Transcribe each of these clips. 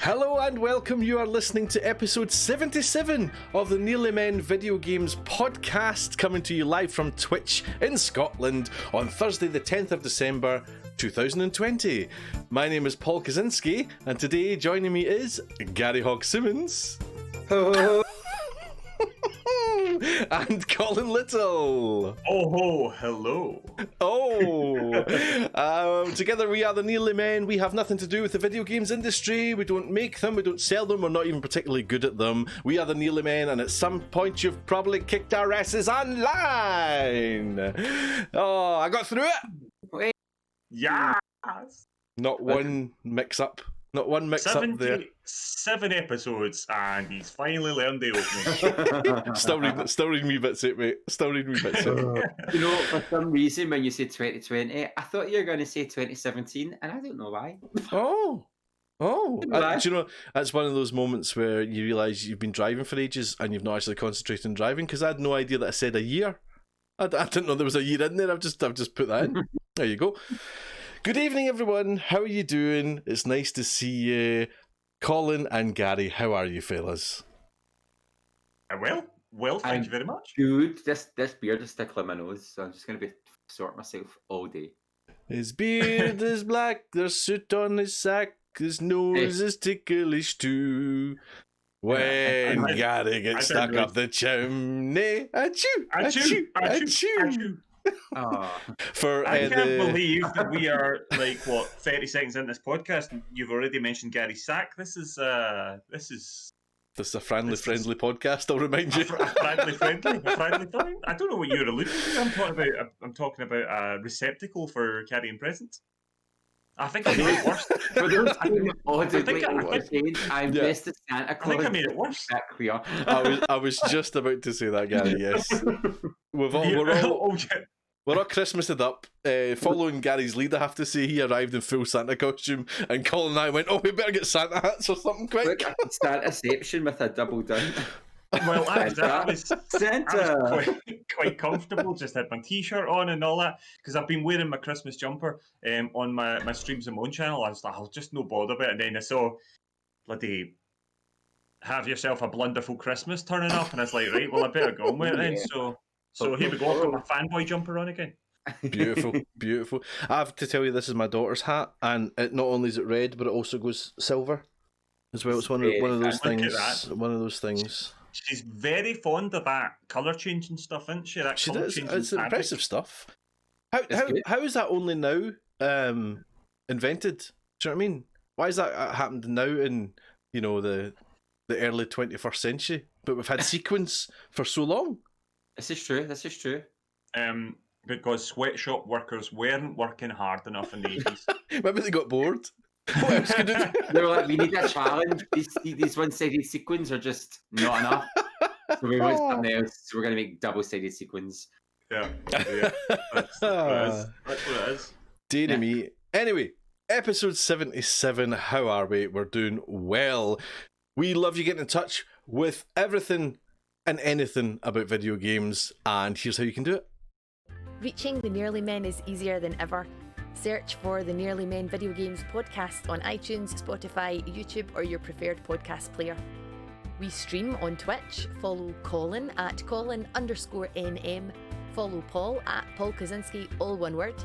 Hello and welcome. You are listening to episode 77 of the Nearly Men Video Games podcast, coming to you live from Twitch in Scotland on Thursday the 10th of December 2020. My name is Paul Kaczynski, and today joining me is Gary Hogg-Simmons. And Colin Little. Oh ho, hello. Together we are the Nearly Men. We have nothing to do with the video games industry. We don't make them, we don't sell them, we're not even particularly good at them. We are the Nearly Men, and at some point you've probably kicked our asses online. Oh, I got through it. Yes. Not one mix-up. Not one mix-up there. 7 episodes, and he's finally learned the opening. Still reading me bits out, mate. Still reading me bits out. You know, for some reason, when you said 2020, I thought you were going to say 2017, and I don't know why. Do you know, that's one of those moments where you realise you've been driving for ages and you've not actually concentrated on driving, because I had no idea that I said a year. I didn't know there was a year in there. I've just put that in. There you go. Good evening, everyone. How are you doing? It's nice to see you. Colin and Gary, how are you, fellas? Well, thank you very much. Dude, this beard is tickling my nose, so I'm just going to be sorting myself all day. His beard is black, there's soot on his sack, his nose is ticklish too. When Gary gets stuck up the chimney, achoo, achoo, achoo. I can't believe that we are 30 seconds into this podcast and you've already mentioned Gary Sack. This is a friendly podcast, I'll remind you. A friendly. I don't know what you're alluding to. I'm talking about a receptacle for carrying presents. I think I made it worse. For those I'm best at Santa Claus. I think I made it worse. I was just about to say that, Gary, yes. We're all Christmased up. Following Gary's lead, I have to say, he arrived in full Santa costume, and Colin and I went, we better get Santa hats or something quick. Santaception with a double done. Well, I was quite comfortable, just had my t-shirt on and all that, because I've been wearing my Christmas jumper on my streams on my own channel. I was like, I'll just no bother about it. And then I saw bloody Have Yourself a Blunderful Christmas turning up, and I was like, right, well, I better go on with it then. So here we go, I've got my fanboy jumper on again. Beautiful. I have to tell you, this is my daughter's hat, and not only is it red, but it also goes silver as well. It's one of those things. One of those things. She's very fond of that colour changing stuff, isn't she? That she does. It's impressive stuff. How is that only now invented? Do you know what I mean? Why has that happened now in the early 21st century? But we've had sequins for so long. This is true. Because sweatshop workers weren't working hard enough in the 80s. Maybe they got bored. What else could they do? They were like, we need a challenge. These one-sided sequins are just not enough. So we want something else. So we're going to make double-sided sequins. Yeah. That's what it is. Dear me. Anyway, episode 77. How are we? We're doing well. We love you getting in touch with everything and anything about video games, and here's how you can do it. Reaching the Nearly Men is easier than ever. Search for the Nearly Men Video Games podcast on iTunes, Spotify, YouTube, or your preferred podcast player. We stream on Twitch. Follow Colin at Colin_NM. Follow Paul at Paul Kaczynski, all one word.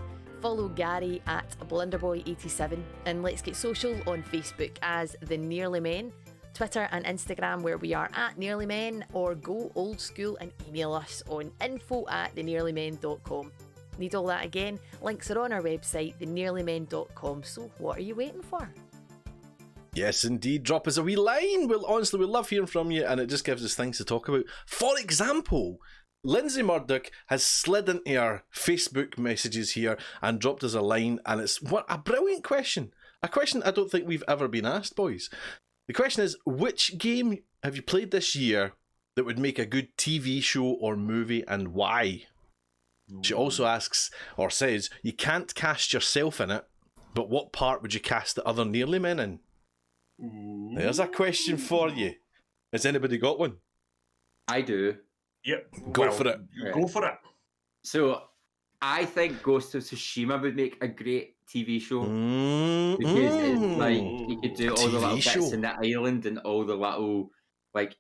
Follow Gary at Blunderboy87. And let's get social on Facebook as the Nearly Men, Twitter and Instagram where we are at Nearly Men, or go old school and email us on info@thenearlymen.com. Need all that again? Links are on our website, thenearlymen.com. So what are you waiting for? Yes, indeed. Drop us a wee line. We love hearing from you, and it just gives us things to talk about. For example, Lindsay Murdoch has slid into our Facebook messages here and dropped us a line, and it's a brilliant question. A question I don't think we've ever been asked, boys. The question is, which game have you played this year that would make a good TV show or movie, and why? She also asks, or says, you can't cast yourself in it, but what part would you cast the other Nearly Men in? There's a question for you. Has anybody got one? I do. Yep. Go for it. Go for it. So, I think Ghost of Tsushima would make a great TV show. Because it's like you could do all the little bits in the island and all the little like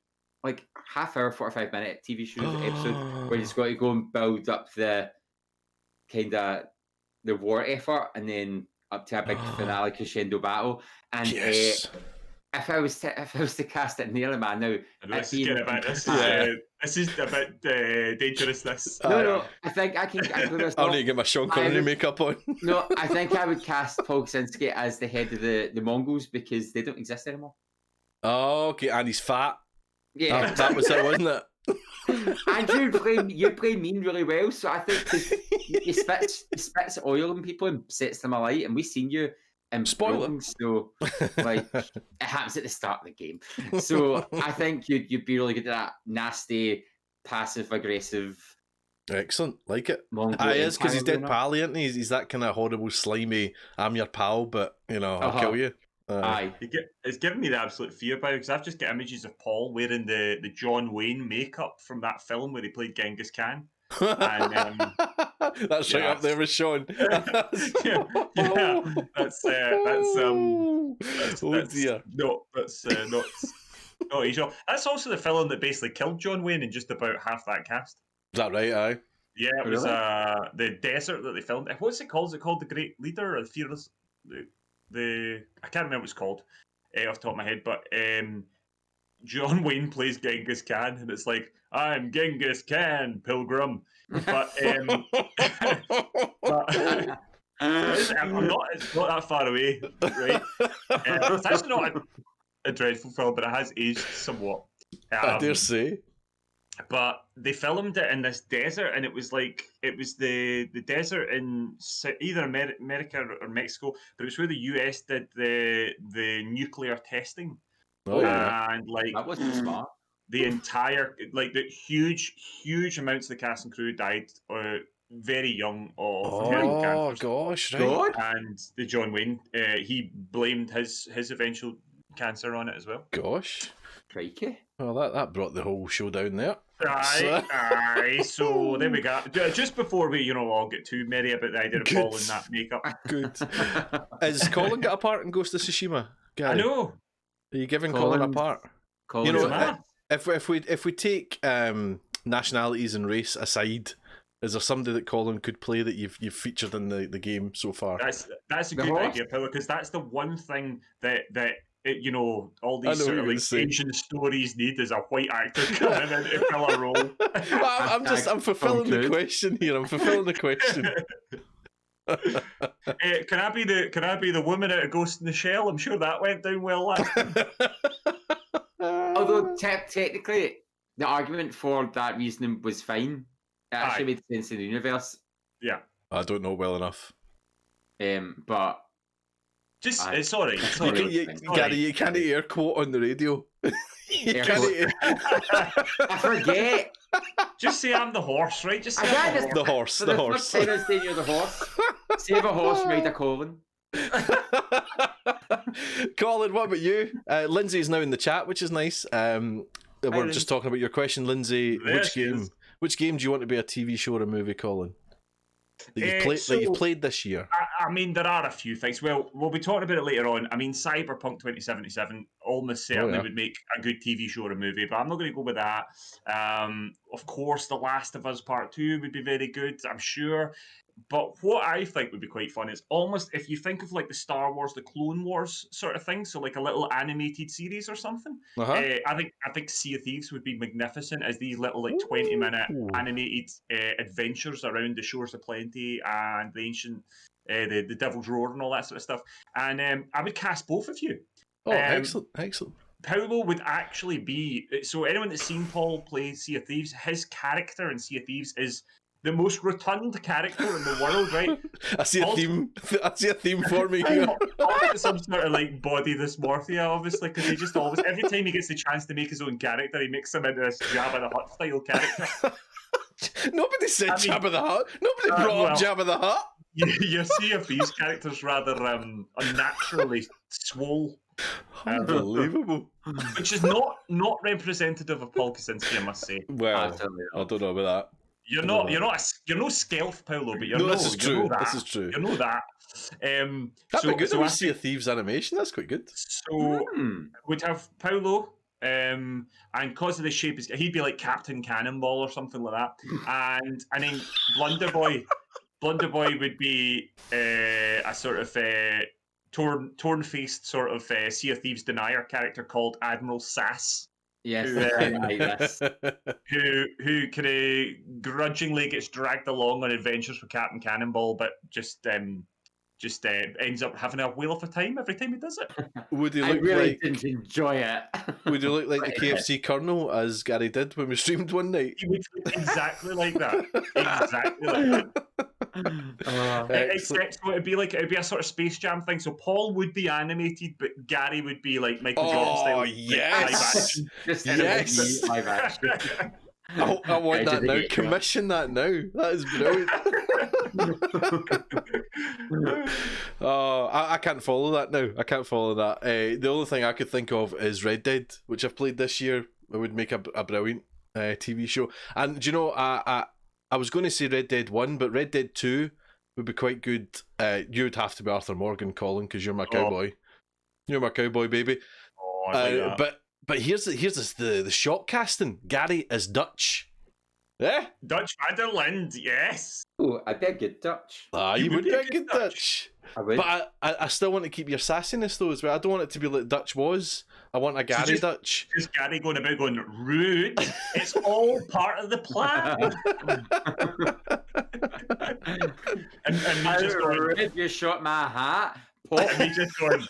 half-hour, 45-minute TV shows episode where it's got to go and build up the kind of the war effort and then up to a big finale crescendo battle. And if I was to cast it nearly, man, now this is a bit dangerous. No, I think I can. I'll need to get my Sean Connery makeup on. No, I think I would cast Paul Kaczynski as the head of the Mongols because they don't exist anymore. Oh, okay, and he's fat. Yeah, that was it, wasn't it? And you play mean really well, so I think he spits oil on people and sets them alight, and we've seen you in spoiler. So like it happens at the start of the game. So I think you'd be really good at that nasty, passive aggressive. Excellent, like it. Mongol He is because he's dead Empire pal, isn't he? He's that kind of horrible, slimy. I'm your pal, but I'll kill you. Aye. It's giving me the absolute fear by because I've just got images of Paul wearing the John Wayne makeup from that film where he played Genghis Khan. And, that's right up there with Sean. That's dear. No, that's not. No, he's not. That's also the film that basically killed John Wayne and just about half that cast. Is that right? Aye. Yeah, it was the desert that they filmed. What's it called? Is it called The Great Leader or The Fearless? I can't remember what it's called off the top of my head, but John Wayne plays Genghis Khan, and it's like, I'm Genghis Khan, Pilgrim. But, I'm not. It's not that far away, right? It's actually not a dreadful film, but it has aged somewhat. I dare say. But they filmed it in this desert, and it was the desert in either America or Mexico, but it was where the US did the nuclear testing. Oh, yeah. And like that wasn't smart. The entire the huge amounts of the cast and crew died very young of terrible cancers. Gosh, right. And the John Wayne, he blamed his eventual cancer on it as well. Gosh. Crikey. Well, that brought the whole show down there. Aye. So there we go. Just before we, all get too merry about the idea of Paul in that makeup. Good. Has Colin got a part in Ghost of Tsushima? Gary? I know. Are you giving Colin a part? Colin's if we take nationalities and race aside, is there somebody that Colin could play that you've featured in the game so far? That's a good idea, Pillar, because that's the one thing that all these sort of Asian stories need is a white actor coming in to fill a role. I'm fulfilling the question here. I'm fulfilling the question. Can I be the woman out of Ghost in the Shell? I'm sure that went down well last time. Although technically, the argument for that reasoning was fine. It actually made sense in the universe. Yeah, I don't know well enough. But just it's all right. Gary, you can't air quote on the radio. I forget. Just say I'm the horse, right? Just say the horse. The horse. First time I say you're the horse. Save a horse, ride a Colin. Colin, what about you? Lindsay is now in the chat, which is nice. We're just talking about your question, Lindsay. Which game do you want to be a TV show or a movie, Colin? That you've played this year. I mean, there are a few things. Well, we'll be talking about it later on. I mean, Cyberpunk 2077 almost certainly would make a good TV show or a movie, but I'm not going to go with that. Of course, The Last of Us Part 2 would be very good, I'm sure. But what I think would be quite fun is almost if you think of like the Star Wars, the Clone Wars sort of thing, so like a little animated series or something. I think Sea of Thieves would be magnificent as these little 20-minute animated adventures around the shores of plenty and the ancient, the Devil's Roar and all that sort of stuff. And I would cast both of you. Oh, excellent. Paolo would actually be so. Anyone that's seen Paul play Sea of Thieves, his character in Sea of Thieves is the most rotund character in the world, right? I see a theme forming here. Some sort of like body dysmorphia, obviously, because he just always, every time he gets the chance to make his own character, he makes him into this Jabba the Hutt style character. Nobody said Jabba the Hutt. Nobody brought up Jabba the Hutt. You see if these characters rather unnaturally swole. Unbelievable. Which is not representative of Paul Kaczynski, I must say. Well, I don't know about that. You're no Skelf, Paolo, but you're this is true. You know that. This is true. You know that. That'd be good if we see a Thieves animation. That's quite good. So we'd have Paolo, and because of the shape, he'd be like Captain Cannonball or something like that. And then Blunderboy would be a sort of torn-faced sort of Sea of Thieves denier character called Admiral Sass. Yes, who kind of grudgingly gets dragged along on adventures with Captain Cannonball, but just ends up having a whale of a time every time he does it. Would he I look really like? didn't enjoy it. Would he look like the KFC Colonel as Gary did when we streamed one night? He would look exactly like that. Exactly like that. Except so it'd be a sort of Space Jam thing. So Paul would be animated, but Gary would be like Michael Jordan style. Oh yes, yes. Live action. I want that now. Commission that now. That is brilliant. I can't follow that now. I can't follow that. The only thing I could think of is Red Dead, which I've played this year. It would make a brilliant TV show. And do you know, I was going to say Red Dead 1, but Red Dead 2 would be quite good. You would have to be Arthur Morgan, Colin, because you're my cowboy. You're my cowboy, baby. Oh, I like that. But here's the shock casting. Gary is Dutch. Yeah? Dutch Vanderland, yes. Oh, I'd be a good Dutch. You would be a good Dutch. I would. But I still want to keep your sassiness though as well. I don't want it to be like Dutch was. I want a Gary Dutch. Just Gary going about going, rude. It's all part of the plan. and me just going, rude, you shot my hat. And me just going,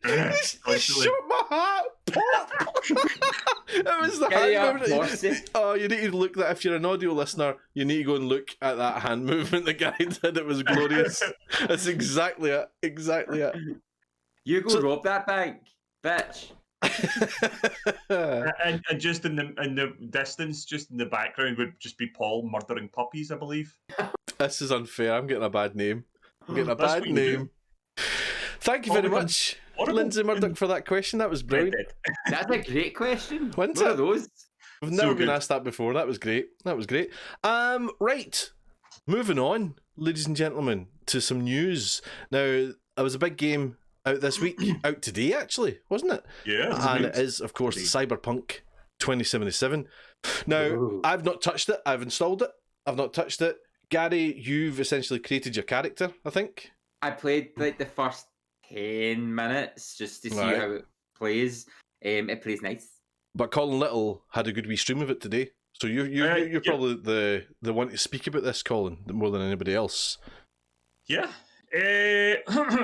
you shot my hat. That was the hand movement. Oh, you need to look that. If you're an audio listener, you need to go and look at that hand movement the guy did. It was glorious. That's exactly it. Exactly it. You go rob that bank, bitch. and just in the distance, just in the background, would just be Paul murdering puppies, I believe. This is unfair. I'm getting a bad name. Bad name. Thank you very much, Lindsay Murdoch, for that question. That was brilliant. That's a great question. When's What are those? We've never been asked that before. That was great. Right. Moving on, ladies and gentlemen, to some news. Now, there was a big game out this week, out today actually, wasn't it? Yeah. And it is, of course, Cyberpunk 2077. Now, I've not touched it. I've installed it. I've not touched it. Gary, you've essentially created your character, I think. I played like the first 10 minutes just to see how it plays. It plays nice. But Colin Little had a good wee stream of it today. So you're probably the one to speak about this, Colin, more than anybody else. Yeah.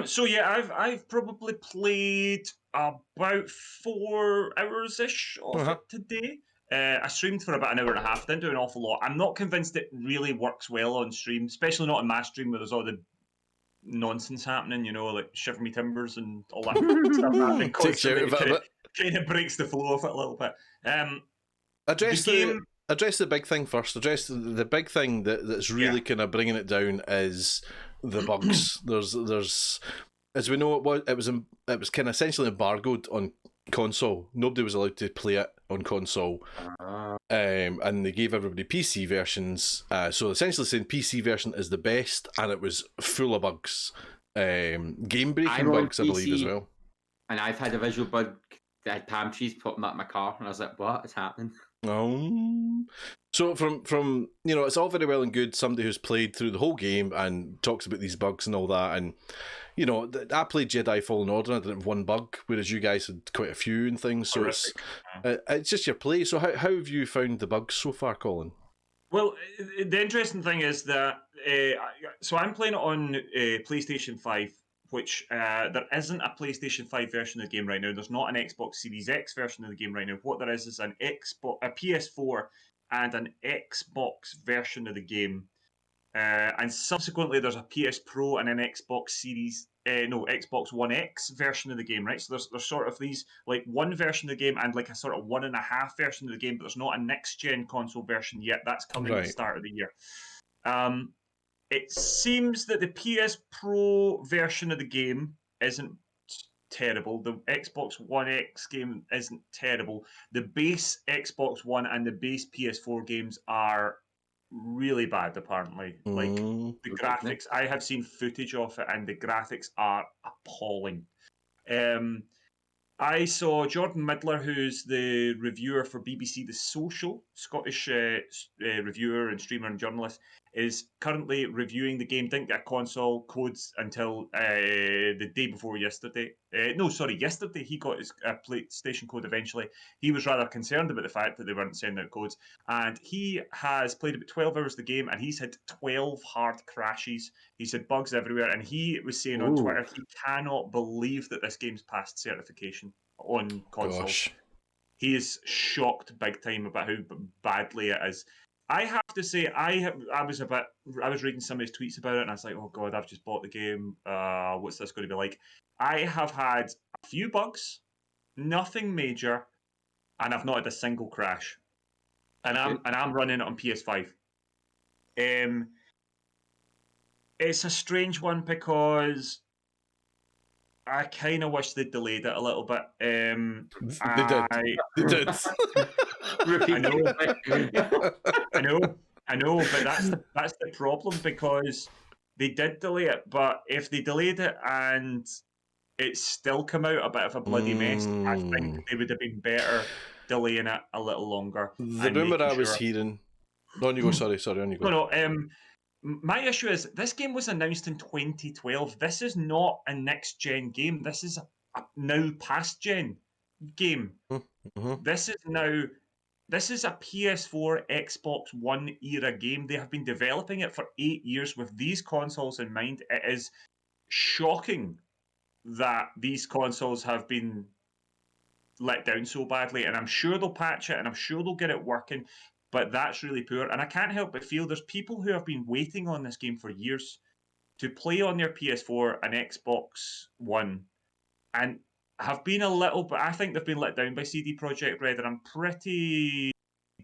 So yeah, I've probably played about 4 hours-ish of it today. I streamed for about an hour and a half. Didn't do an awful lot. I'm not convinced it really works well on stream, especially not on my stream where there's all the nonsense happening, you know, like Shiver Me Timbers and all that stuff happening. Kind of breaks the flow of it a little bit. Address the big thing first. Address the big thing that's really kind of bringing it down is the bugs. There's as we know, it was kind of essentially embargoed on console. Nobody was allowed to play it on console, and they gave everybody PC versions. So essentially saying PC version is the best, and it was full of bugs, game breaking bugs, I believe, as well. And I've had a visual bug that had palm trees popping up in my car, and I was like, "What is happening?" So from it's all very well and good. Somebody who's played through the whole game and talks about these bugs and all that, and I played Jedi Fallen Order and I didn't have one bug, whereas you guys had quite a few and things. So it's just your play. So how have you found the bugs so far, Colin? Well, the interesting thing is that so I'm playing it on PlayStation 5, which there isn't a PlayStation 5 version of the game right now. There's not an Xbox Series X version of the game right now. What there is an a PS4 and an Xbox version of the game. And subsequently, there's a PS Pro and an Xbox One X version of the game, right? So there's sort of these, like, one version of the game and like a sort of 1.5 version of the game, but there's not a next-gen console version yet. That's coming at the start of the year. It seems that the PS Pro version of the game isn't terrible. The Xbox One X game isn't terrible. The base Xbox One and the base PS4 games are really bad, apparently. Like, the graphics, I have seen footage of it, and the graphics are appalling. I saw Jordan Midler, who's the reviewer for BBC The Social, Scottish reviewer and streamer and journalist, is currently reviewing the game. Didn't get a console codes until the day before yesterday. Yesterday he got his PlayStation code eventually. He was rather concerned about the fact that they weren't sending out codes. And he has played about 12 hours of the game, and he's had 12 hard crashes. He's had bugs everywhere. And he was saying on Twitter he cannot believe that this game's passed certification on consoles. Gosh. He is shocked big time about how badly it is. I have to say, I was reading some of his tweets about it, and I was like, oh god, I've just bought the game. What's this going to be like? I have had a few bugs, nothing major, and I've not had a single crash. And I'm running it on PS5. It's a strange one because I kind of wish they'd delayed it a little bit. They did. They did. I know, but that's the problem, because they did delay it. But if they delayed it and it still come out a bit of a bloody mess, I think they would have been better delaying it a little longer. The rumour I was hearing. No, on you go. Sorry, on you go. No. My issue is this game was announced in 2012. This is not a next-gen game. This is a now past-gen game. Mm-hmm. This is a PS4, Xbox One era game. They have been developing it for 8 years with these consoles in mind. It is shocking that these consoles have been let down so badly, and I'm sure they'll patch it, and I'm sure they'll get it working. But that's really poor. And I can't help but feel there's people who have been waiting on this game for years to play on their PS4 and Xbox One, and have been a little bit, I think they've been let down by CD Projekt Red, and I'm pretty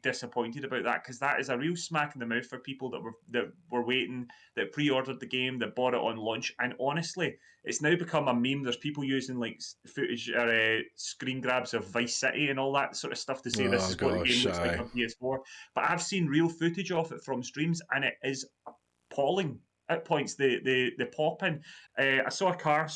disappointed about that, because that is a real smack in the mouth for people that were waiting, that pre-ordered the game, that bought it on launch. And honestly, it's now become a meme. There's people using like footage or screen grabs of Vice City and all that sort of stuff to say this is what the game looks like on PS4. But I've seen real footage of it from streams, and it is appalling at points. The pop in. I saw a car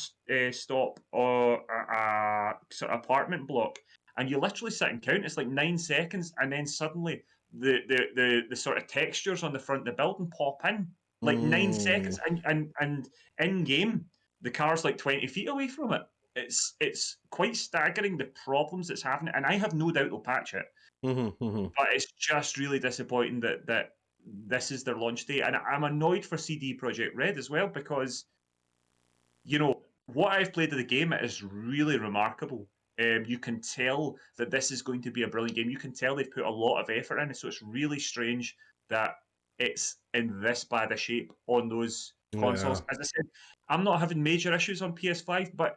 stop or a sort of apartment block, and you literally sit and count. It's like 9 seconds, and then suddenly the sort of textures on the front of the building pop in, like 9 seconds, and in game the car's like 20 feet away from it. It's quite staggering, the problems that's happening, and I have no doubt they'll patch it. But it's just really disappointing that this is their launch date, and I'm annoyed for CD Projekt Red as well, because what I've played of the game is really remarkable. You can tell that this is going to be a brilliant game. You can tell they've put a lot of effort in it, so it's really strange that it's in this bad a shape on those consoles. As I said, I'm not having major issues on PS5, but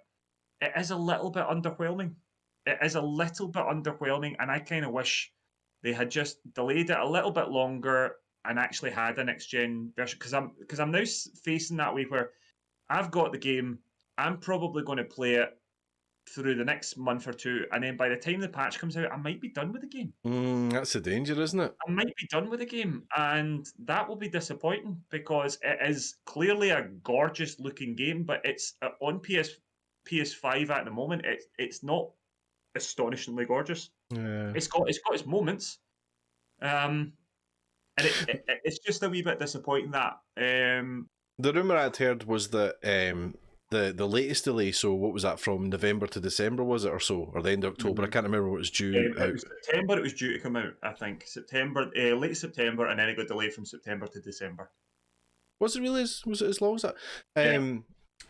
it is a little bit underwhelming. And I kind of wish they had just delayed it a little bit longer and actually had a next-gen version, because I'm now facing that way where I've got the game, I'm probably going to play it through the next month or two, and then by the time the patch comes out, I might be done with the game. That's the danger, isn't it? I might be done with the game, and that will be disappointing, because it is clearly a gorgeous looking game, but it's on PS5 at the moment. It's not astonishingly gorgeous. It's got its moments, and it's just a wee bit disappointing that. The rumour I'd heard was that the latest delay, so what was that, from November to December, was it, or so, or the end of October? I can't remember what it was due out. It was September it was due to come out, I think. Late September, and then it got delayed from September to December. Was it really? Was it as long as that?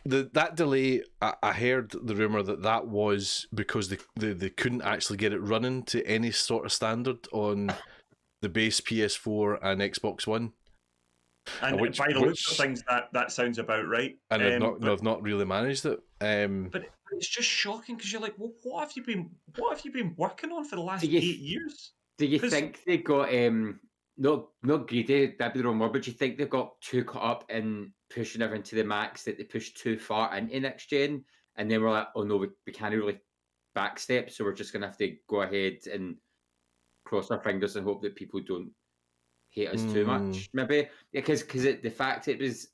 That delay, I heard the rumour that was because they couldn't actually get it running to any sort of standard on the base PS4 and Xbox One. And by the looks of things, that sounds about right. And they've not really managed it. But it's just shocking, because you're like, well, what have you been working on for the last 8 years? Do you think they got not greedy? That'd be the wrong word. But do you think they got too caught up in pushing everything to the max, that they pushed too far into next gen, and then we're like, oh no, we can't really backstep, so we're just gonna have to go ahead and cross our fingers and hope that people don't hate us too much. Maybe because the fact it was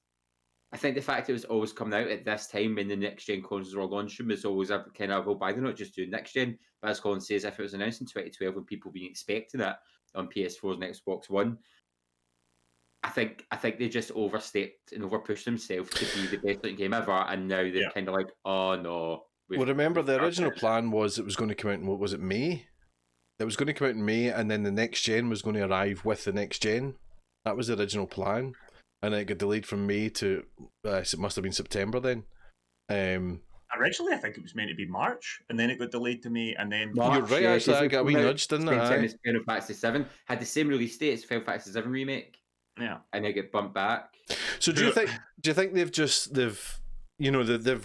always coming out at this time when the next gen consoles were launching was always a kind of, well, why they're not just doing next gen? But as Colin says, if it was announced in 2012 when people been expecting it on PS4s and Xbox One, I think they just overstepped and overpushed themselves to be the best looking game ever, and now they're kind of like, oh no. Well, remember the original plan was it was going to come out in, what was it, May? It was going to come out in May, and then the next gen was going to arrive with the next gen. That was the original plan, and it got delayed from May to it must have been September then. Originally, I think it was meant to be March, and then it got delayed to May, and then March, you're right. Actually, I got a wee nudge, didn't I? Final Fantasy 7 had the same release date as Final Fantasy 7 remake. Yeah, and they get bumped back. So do you think they've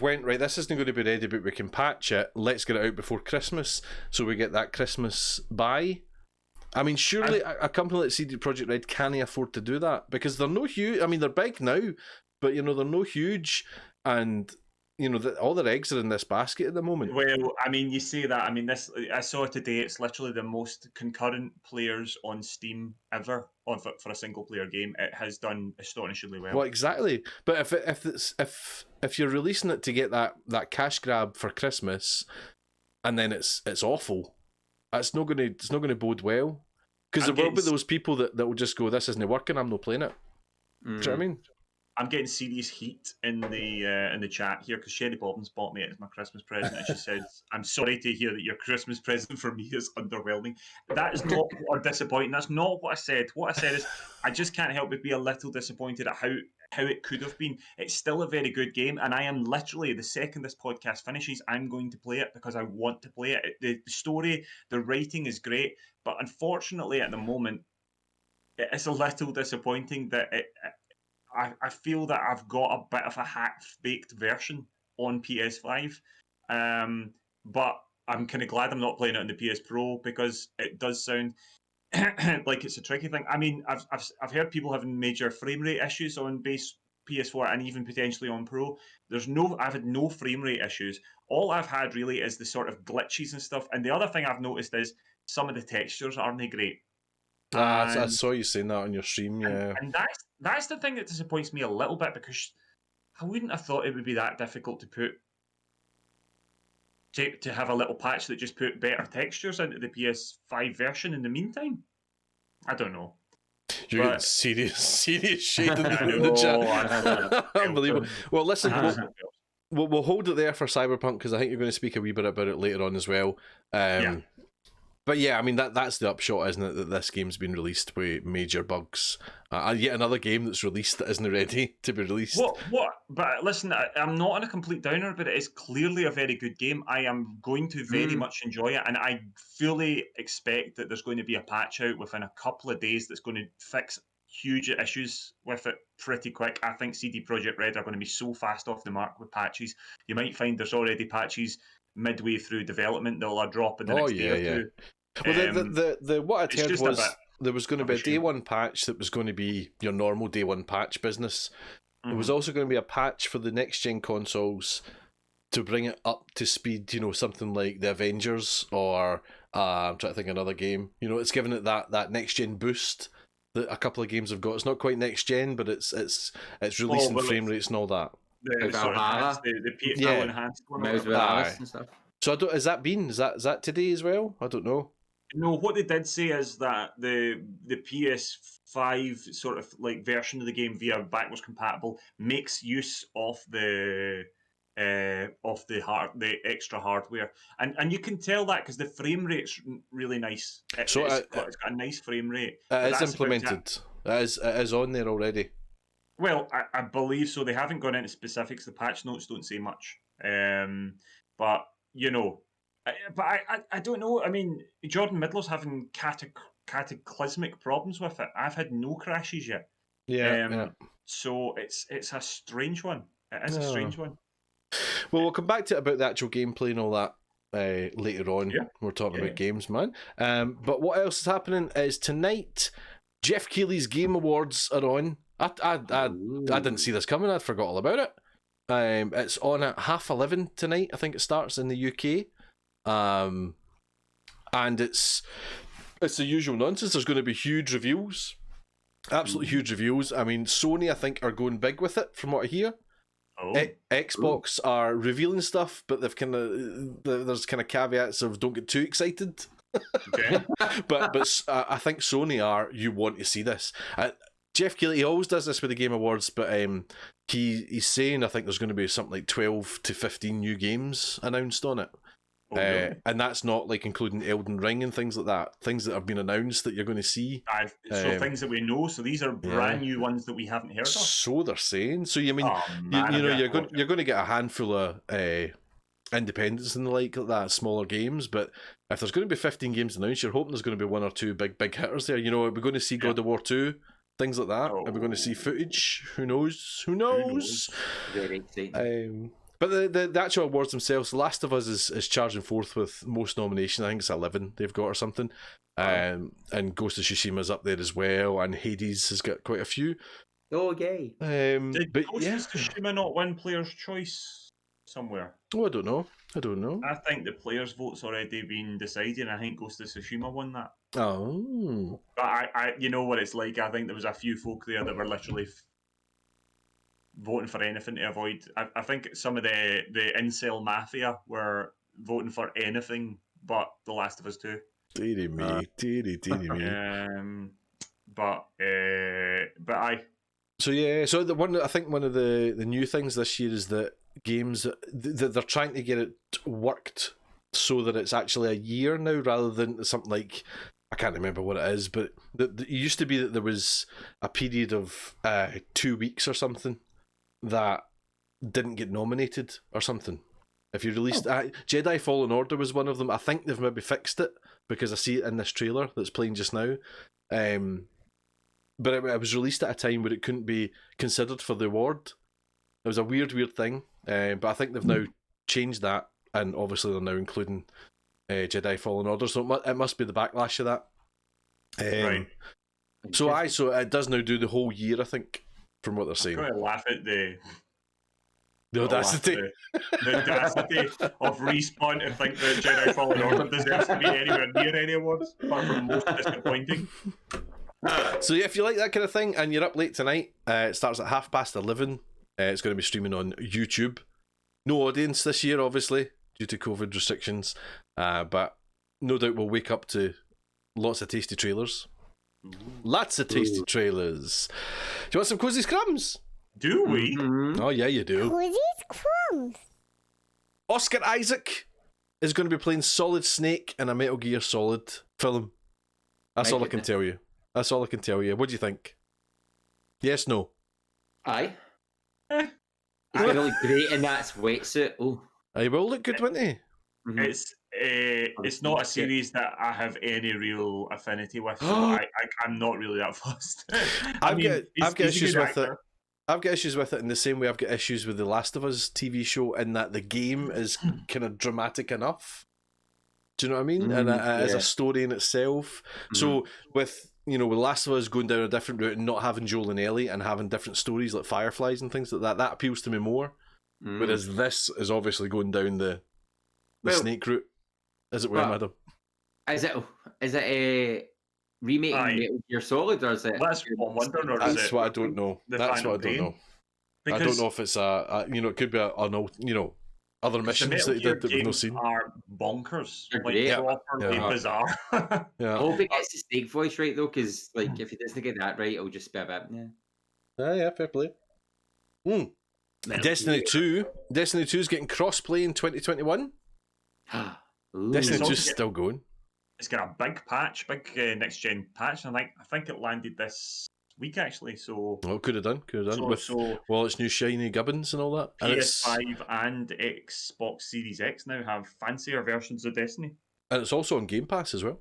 went, right, this isn't going to be ready, but we can patch it. Let's get it out before Christmas, so we get that Christmas buy. I mean, surely a company like CD Projekt Red can't afford to do that, because they're no huge. I mean, they're big now, but they're no huge, and all their eggs are in this basket at the moment. Well, I mean, you say that. I mean, this I saw today. It's literally the most concurrent players on Steam ever for a single player game. It has done astonishingly well. Well, exactly. But if you're releasing it to get that cash grab for Christmas, and then it's awful, it's not going to bode well, because there will be those people that will just go, this isn't working, I'm not playing it. Do you know what I mean? I'm getting serious heat in the chat here because Sherry Bobbins bought me it as my Christmas present, and she says, "I'm sorry to hear that your Christmas present for me is underwhelming." That is not or disappointing. That's not what I said. What I said is, I just can't help but be a little disappointed at how it could have been. It's still a very good game, and I am literally, the second this podcast finishes, I'm going to play it because I want to play it. The story, the writing is great, but unfortunately at the moment, it's a little disappointing that I feel that I've got a bit of a half-baked version on PS5, but I'm kind of glad I'm not playing it on the PS Pro, because it does sound like it's a tricky thing. I mean, I've heard people having major frame rate issues on base PS4 and even potentially on Pro. I've had no frame rate issues. All I've had really is the sort of glitches and stuff. And the other thing I've noticed is some of the textures aren't great. I saw you saying that on your stream, yeah. And that's the thing that disappoints me a little bit, because I wouldn't have thought it would be that difficult to have a little patch that just put better textures into the PS5 version in the meantime. I don't know. You're getting serious shade in the chat. Unbelievable. Well, listen, we'll hold it there for Cyberpunk, because I think you're going to speak a wee bit about it later on as well. But yeah, I mean, that's the upshot, isn't it? That this game's been released with major bugs. Yet another game that's released that isn't ready to be released. What? But listen, I'm not on a complete downer, but it is clearly a very good game. I am going to very much enjoy it, and I fully expect that there's going to be a patch out within a couple of days that's going to fix huge issues with it pretty quick. I think CD Projekt Red are going to be so fast off the mark with patches. You might find there's already patches midway through development that'll drop in the next day or two. Well, the what I heard was there was going to be a day one patch that was going to be your normal day one patch business. There was also going to be a patch for the next gen consoles to bring it up to speed. Something like the Avengers, or I'm trying to think of another game. It's giving it that next gen boost that a couple of games have got. It's not quite next gen, but it's releasing frame rates and all that. The PS4 enhanced one and stuff. So is that today as well? I don't know. No, what they did say is that the PS5 sort of like version of the game via backwards compatible makes use of the extra hardware, and you can tell that because the frame rate's really nice. It's got a nice frame rate. It is implemented. It is on there already. Well, I believe so. They haven't gone into specifics. The patch notes don't say much. But I don't know. I mean, Jordan Midler's having cataclysmic problems with it. I've had no crashes yet. Yeah. So it's a strange one. It is a strange one. Well, we'll come back to it about the actual gameplay and all that later on. Yeah. We're talking about games, man. But what else is happening is tonight, Jeff Keighley's Game Awards are on. I didn't see this coming. I forgot all about it. It's on at 11:30 tonight. I think it starts in the UK. And it's the usual nonsense. There's going to be huge reveals. Absolutely huge reviews. I mean, Sony, I think, are going big with it, from what I hear. Oh, Xbox are revealing stuff, but they've there's kind of caveats of don't get too excited. okay. but I think Sony are. You want to see this. Jeff Keighley, he always does this with the Game Awards, but he's saying I think there's going to be something like 12 to 15 new games announced on it. Oh, really? And that's not like including Elden Ring and things like that. Things that have been announced that you're going to see. So things that we know. So these are brand new ones that we haven't heard of. So they're saying. So you mean man, you're going to get a handful of independents and the like that, smaller games. But if there's going to be 15 games announced, you're hoping there's going to be one or two big hitters there. You know, are we going to see God of War 2? Things like that. Are we going to see footage? Who knows? Very exciting. But the actual awards themselves, The Last of Us is charging forth with most nominations. I think it's 11 they've got or something. And Ghost of Tsushima's up there as well, and Hades has got quite a few. Oh, yay. Did Ghost of Tsushima not win Player's Choice somewhere? Oh, I don't know. I think the players' vote's already been decided, and I think Ghost of Tsushima won that. Oh. But I you know what it's like. I think there was a few folk there that were literally voting for anything to avoid. I think some of the incel mafia were voting for anything but The Last of Us 2. Deary me. But I. So I think one of the new things this year is that games that they're trying to get it worked so that it's actually a year now rather than something like, I can't remember what it is, but it used to be that there was a period of 2 weeks or something that didn't get nominated or something. If you released Jedi Fallen Order was one of them. I think they've maybe fixed it because I see it in this trailer that's playing just now. But it was released at a time where it couldn't be considered for the award. It was a weird thing. But I think they've now changed that, and obviously they're now including Jedi Fallen Order. So it must be the backlash of that. Right. So it does now do the whole year, I think, from what they're saying. I'm going to laugh at the audacity. The audacity of Respawn to think that Jedi Fallen Order deserves to be anywhere near any awards, apart from most disappointing. So if you like that kind of thing and you're up late tonight, it starts at 11:30. It's going to be streaming on YouTube. No audience this year, obviously, due to COVID restrictions, but no doubt we'll wake up to lots of tasty trailers. Lots of tasty trailers. Do you want some Cozy Crumbs? Do we? Mm-hmm. Oh yeah, you do. Cozy Crumbs. Oscar Isaac is going to be playing Solid Snake in a Metal Gear Solid film. That's all I can tell you. What do you think? Yes, no? Aye. He's going to look great in that wetsuit. Oh, He will look good, won't he? mm-hmm. It's not a series that I have any real affinity with, so I'm not really that fussed. I've got issues with it. I've got issues with it in the same way I've got issues with The Last of Us TV show, in that the game is kind of dramatic enough. Do you know what I mean? And it is a story in itself. So with Last of Us going down a different route and not having Joel and Ellie and having different stories like Fireflies and things like that appeals to me more. Whereas this is obviously going down the snake route, as it were, madam. Is it a remake of Metal Gear Solid, or is it? That's what I'm wondering. Or That's what I don't know. That's what I don't know. Because I don't know if it's it could be other missions that he did that we've not seen. Are bonkers, They're properly bizarre. I hope he gets the snake voice right though, because if he doesn't get that right, it'll just be a bit. Yeah, fair play. Destiny 2 is getting cross-play in 2021. Destiny 2 is still going. It's got a big patch, next gen patch, and I think it landed this week actually. So could have done with its new shiny gubbins and all that. And PS5 and Xbox Series X now have fancier versions of Destiny, and it's also on Game Pass as well.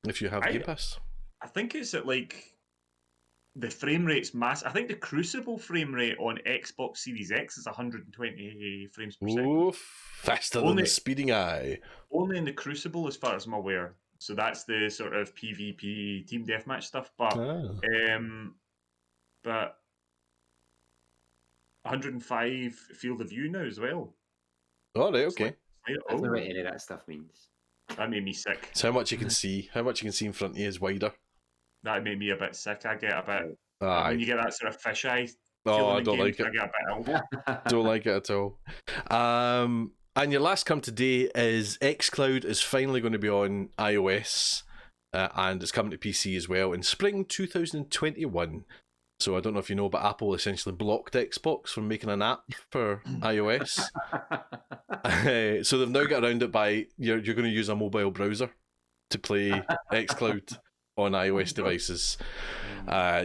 If you have Game Pass, I think it's at the frame rate's mass. I think the Crucible frame rate on Xbox Series X is 120 frames per second. Oh, faster than the speeding eye. Only in the Crucible, as far as I'm aware. So that's the sort of PvP team deathmatch stuff. But 105 field of view now as well. Oh, right, okay. I don't know what any of that stuff means. That made me sick. It's how much you can see. How much you can see in front of you is wider. that made me a bit sick. I get a bit Aye. when you get that sort of fisheye. Oh, I feeling in don't like games, it. I get a bit ill. Don't like it at all. And your last come today is xCloud is finally going to be on iOS, and it's coming to PC as well in spring 2021. So I don't know if you know, but Apple essentially blocked Xbox from making an app for iOS. So they've now got around it by you're going to use a mobile browser to play xCloud on iOS devices.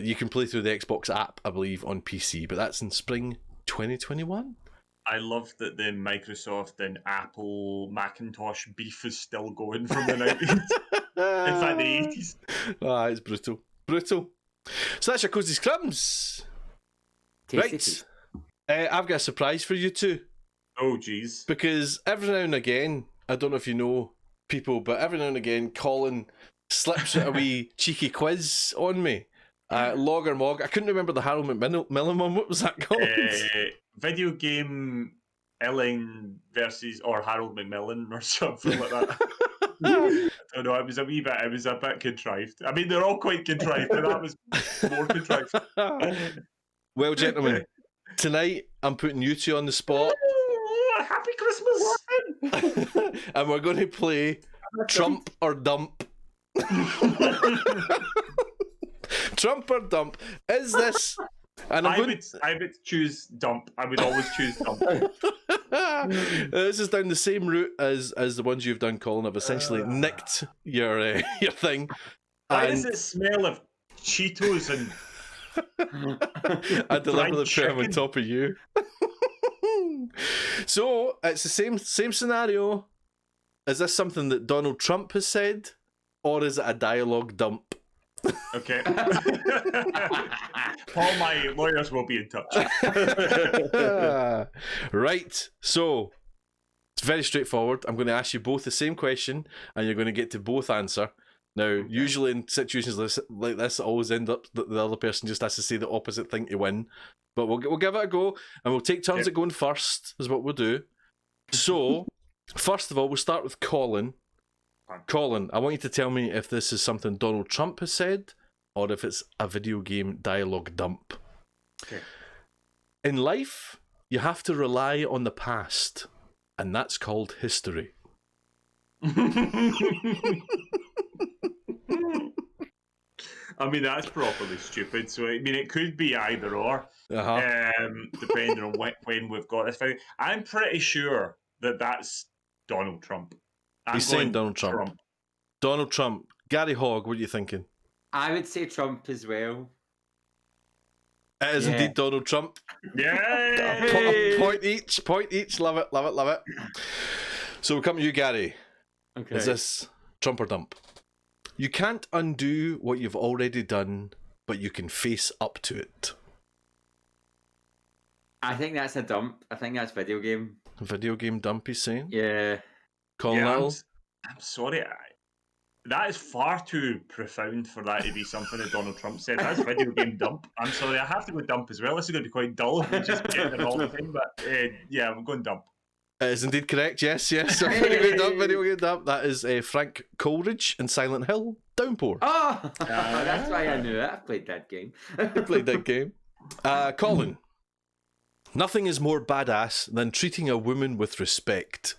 You can play through the Xbox app, I believe, on PC, but that's in spring 2021. I love that the Microsoft and Apple Macintosh beef is still going from the 90s. In fact, the 80s. It's brutal. Brutal. So that's your Cozy's Crumbs. Tasty. Right. I've got a surprise for you two. Oh, jeez. Because every now and again, I don't know if you know people, but every now and again, Colin slips a wee cheeky quiz on me. Log or Mog. I couldn't remember the Harold McMillan one. What was that called? Video game Ellen versus or Harold McMillan or something like that. I don't know. It was a bit contrived. I mean, they're all quite contrived, but that was more contrived. Well, gentlemen, tonight I'm putting you two on the spot. Oh, happy Christmas! And we're going to play Trump or Dump. Trump or Dump. Is this... And I would choose Dump. I would always choose Dump. This is down the same route as the ones you've done, Colin. I've essentially nicked your thing. Why does it smell of Cheetos and I deliberately put him on chicken? top of you. So it's the same scenario. Is this something that Donald Trump has said, or is it a dialogue dump? Okay. All my lawyers will be in touch. Right. So it's very straightforward. I'm going to ask you both the same question, and you're going to get to both answer. Now, usually in situations like this, it always end up that the other person just has to say the opposite thing to win. But we'll give it a go, and we'll take turns at going first, is what we'll do. So, first of all, we'll start with Colin. Colin, I want you to tell me if this is something Donald Trump has said, or if it's a video game dialogue dump. Okay. In life, you have to rely on the past, and that's called history. I mean, that's properly stupid. So, I mean, it could be either or, depending on when we've got this video. I'm pretty sure that that's Donald Trump. He's saying Donald Trump. Donald Trump. Gary Hogg, what are you thinking? I would say Trump as well. It is indeed Donald Trump. Yay! Point each. Love it. So we'll come to you, Gary. Okay. Is this Trump or dump? You can't undo what you've already done, but you can face up to it. I think that's a dump. I think that's video game. Video game dump, he's saying? Yeah. Colin Little? I'm sorry. That is far too profound for that to be something that Donald Trump said. That's video game dump. I'm sorry, I have to go dump as well. This is going to be quite dull. I'm just getting it all the time. But yeah, I'm going dump. It is indeed correct, yes. Video game dump. That is Frank Coleridge in Silent Hill, Downpour. Oh, that's why I knew it. I played that game. You played that game. Colin, nothing is more badass than treating a woman with respect.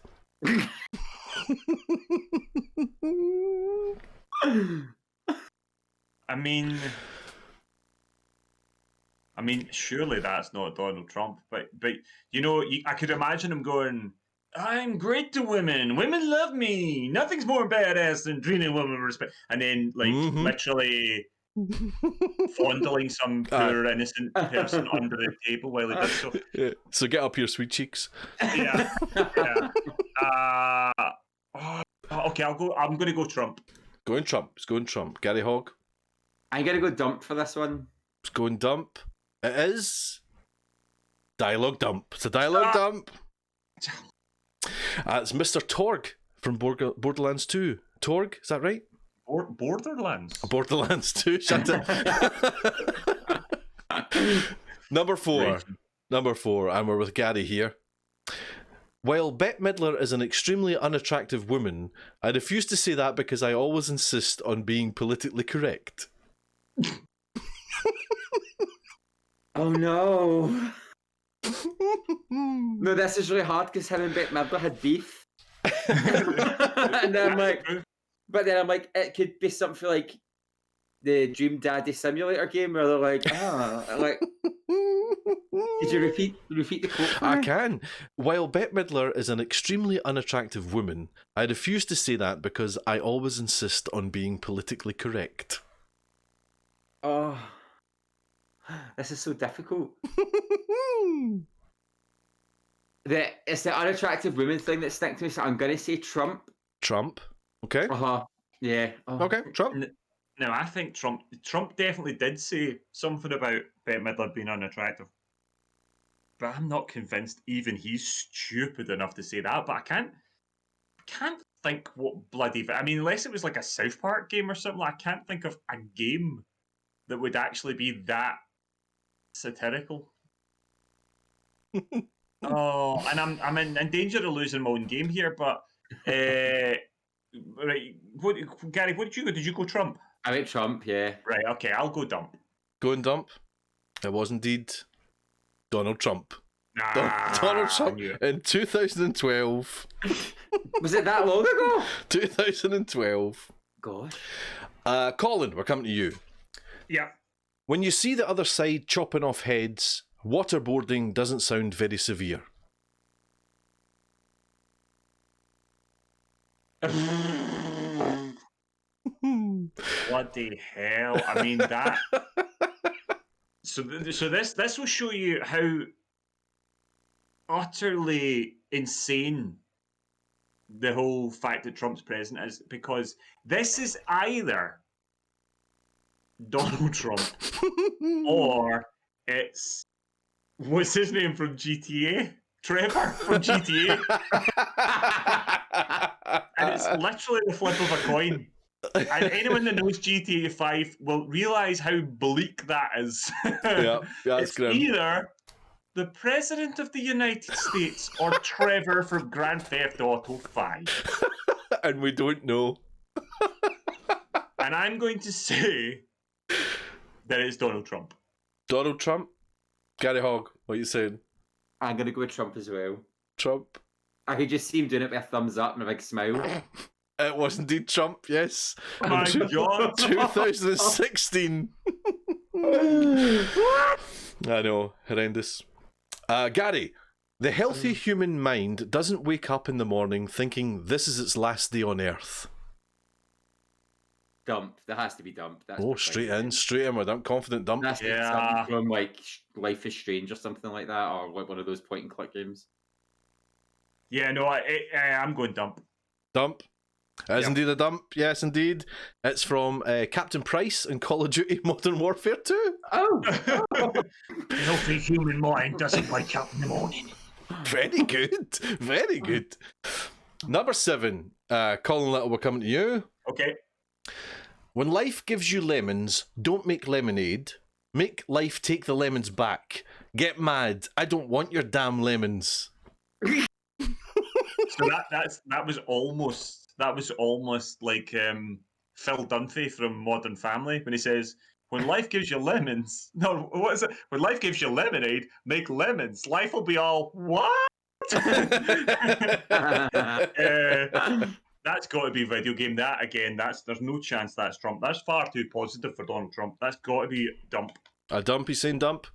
I mean, surely that's not Donald Trump, but you know, I could imagine him going, "I'm great to women. Women love me. Nothing's more badass than treating a woman with respect." And then, like, literally fondling some poor innocent person under the table while he does so. Yeah. So get up here, sweet cheeks. Yeah. Okay, I'm going to go Trump. It's going Trump. Gary Hogg? I'm going to go dump for this one. It's going dump. It is dialogue dump. It's a dialogue dump. It's Mr. Torg from Borderlands 2. Torg, is that right? Borderlands? Borderlands 2, shut it. Number 4, and we're with Gary here. While Bette Midler is an extremely unattractive woman, I refuse to say that because I always insist on being politically correct. Oh no. No, this is really hard because him and Bette Midler had beef. And then I'm like, but then I'm like, it could be something like the Dream Daddy Simulator game where they're like, like, could you repeat the quote for I me? can. While Bette Midler is an extremely unattractive woman, I refuse to say that because I always insist on being politically correct. Oh, this is so difficult. It's the unattractive women thing that sticks to me, so I'm going to say Trump. Trump. Okay. Yeah. Oh. Okay, Trump. Now, I think Trump definitely did say something about Bette Midler being unattractive. But I'm not convinced even he's stupid enough to say that. But I can't think what bloody... I mean, unless it was like a South Park game or something, I can't think of a game that would actually be that satirical. Oh, and I'm in danger of losing my own game here, but... right, Gary, what did you go? Did you go Trump? I went Trump, yeah. Right, okay, I'll go dump. Going dump. It was indeed Donald Trump. Nah, Donald Trump in 2012. Was it that long ago? 2012. Gosh. Colin, we're coming to you. Yeah. When you see the other side chopping off heads, waterboarding doesn't sound very severe. Bloody hell! I mean that. So this will show you how utterly insane the whole fact that Trump's president is, because this is either Donald Trump or it's what's his name from GTA? Trevor from GTA. And it's literally the flip of a coin. And anyone that knows GTA 5 will realise how bleak that is. Yeah, that's it's grim. either the President of the United States or Trevor from Grand Theft Auto 5. And we don't know. And I'm going to say that it's Donald Trump. Donald Trump? Gary Hogg, what are you saying? I'm going to go with Trump as well. Trump? I could just see him doing it with a thumbs up and a big smile. It was indeed Trump, yes. Oh my God. 2016. What? I know, horrendous. Gary, the healthy human mind doesn't wake up in the morning thinking this is its last day on Earth. Dump. That has to be dump. That's Straight in with that confident dump. That's something from like Life is Strange or something like that, or like one of those point and click games. Yeah, no, I'm going dump. Dump. It is indeed a dump, yes indeed. It's from Captain Price in Call of Duty Modern Warfare 2. Oh! The healthy human mind doesn't wake up in the morning. Very good. Very good. Number 7. Colin Little, we're coming to you. Okay. When life gives you lemons, don't make lemonade. Make life take the lemons back. Get mad. I don't want your damn lemons. So that was almost like Phil Dunphy from Modern Family when he says, "When life gives you lemons, no, what is it? When life gives you lemonade, make lemons. Life will be all what?" That's got to be a video game. That again, there's no chance that's Trump. That's far too positive for Donald Trump. That's got to be dump. A dump? He's saying dump?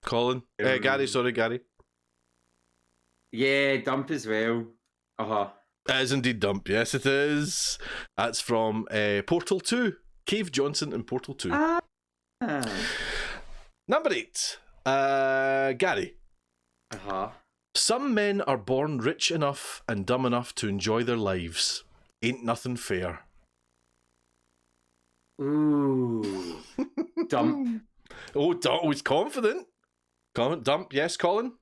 Colin? Gary, sorry, Gary. Yeah, dump as well. It is indeed dump, yes it is. That's from Portal 2. Cave Johnson in Portal 2. Number 8. Gary. Some men are born rich enough and dumb enough to enjoy their lives. Ain't nothing fair. Ooh. Dump. He's confident. Dump, yes, Colin?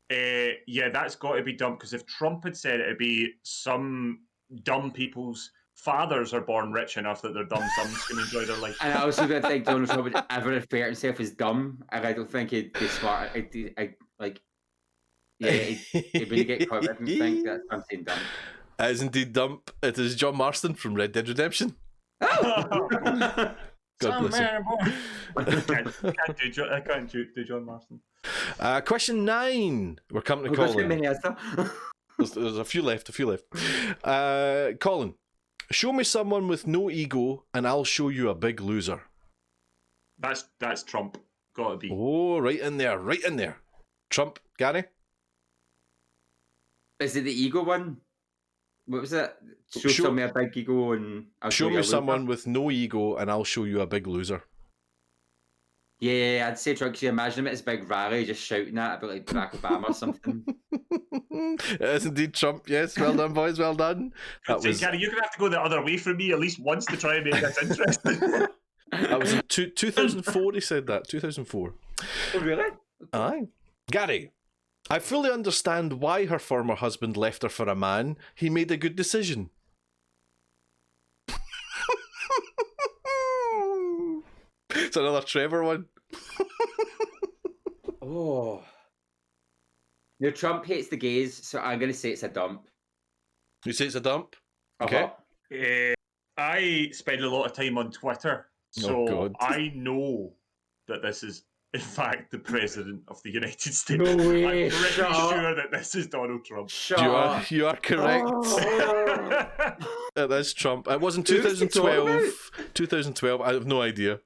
Yeah, that's got to be dumb, because if Trump had said it'd be some dumb people's fathers are born rich enough that their dumb sons can enjoy their life. And I also don't think Donald Trump would ever refer to himself as dumb, and I don't think he'd be smart. He'd really get caught with him. Think that I'm saying dumb. It is indeed dump. It is John Marston from Red Dead Redemption. Oh! God bless him. I can't do John Marston. Question 9. We're coming to Colin. There's a few left. Colin, show me someone with no ego, and I'll show you a big loser. That's Trump. Gotta be. Oh, right in there. Trump, Gary? Is it the ego one? What was it? Show me a big ego and I'll show me you a someone loser. with no ego and I'll show you a big loser. Yeah, I'd say Trump. Because you imagine him at his big rally just shouting that about like Barack Obama or something. It is indeed Trump, yes. Well done, boys, well done. Gary, you're going to have to go the other way from me at least once to try and make this interesting. That was in 2004 he said that. 2004. Oh, really? Aye. Gary, I fully understand why her former husband left her for a man. He made a good decision. It's another Trevor one. Oh. No, Trump hates the gays, so I'm going to say it's a dump. You say it's a dump? Okay. I spend a lot of time on Twitter, so God. I know that this is, in fact, the President of the United States. No way. I'm pretty sure that this is Donald Trump. You are correct. Oh. It is Trump. It wasn't 2012. 2012. I have no idea.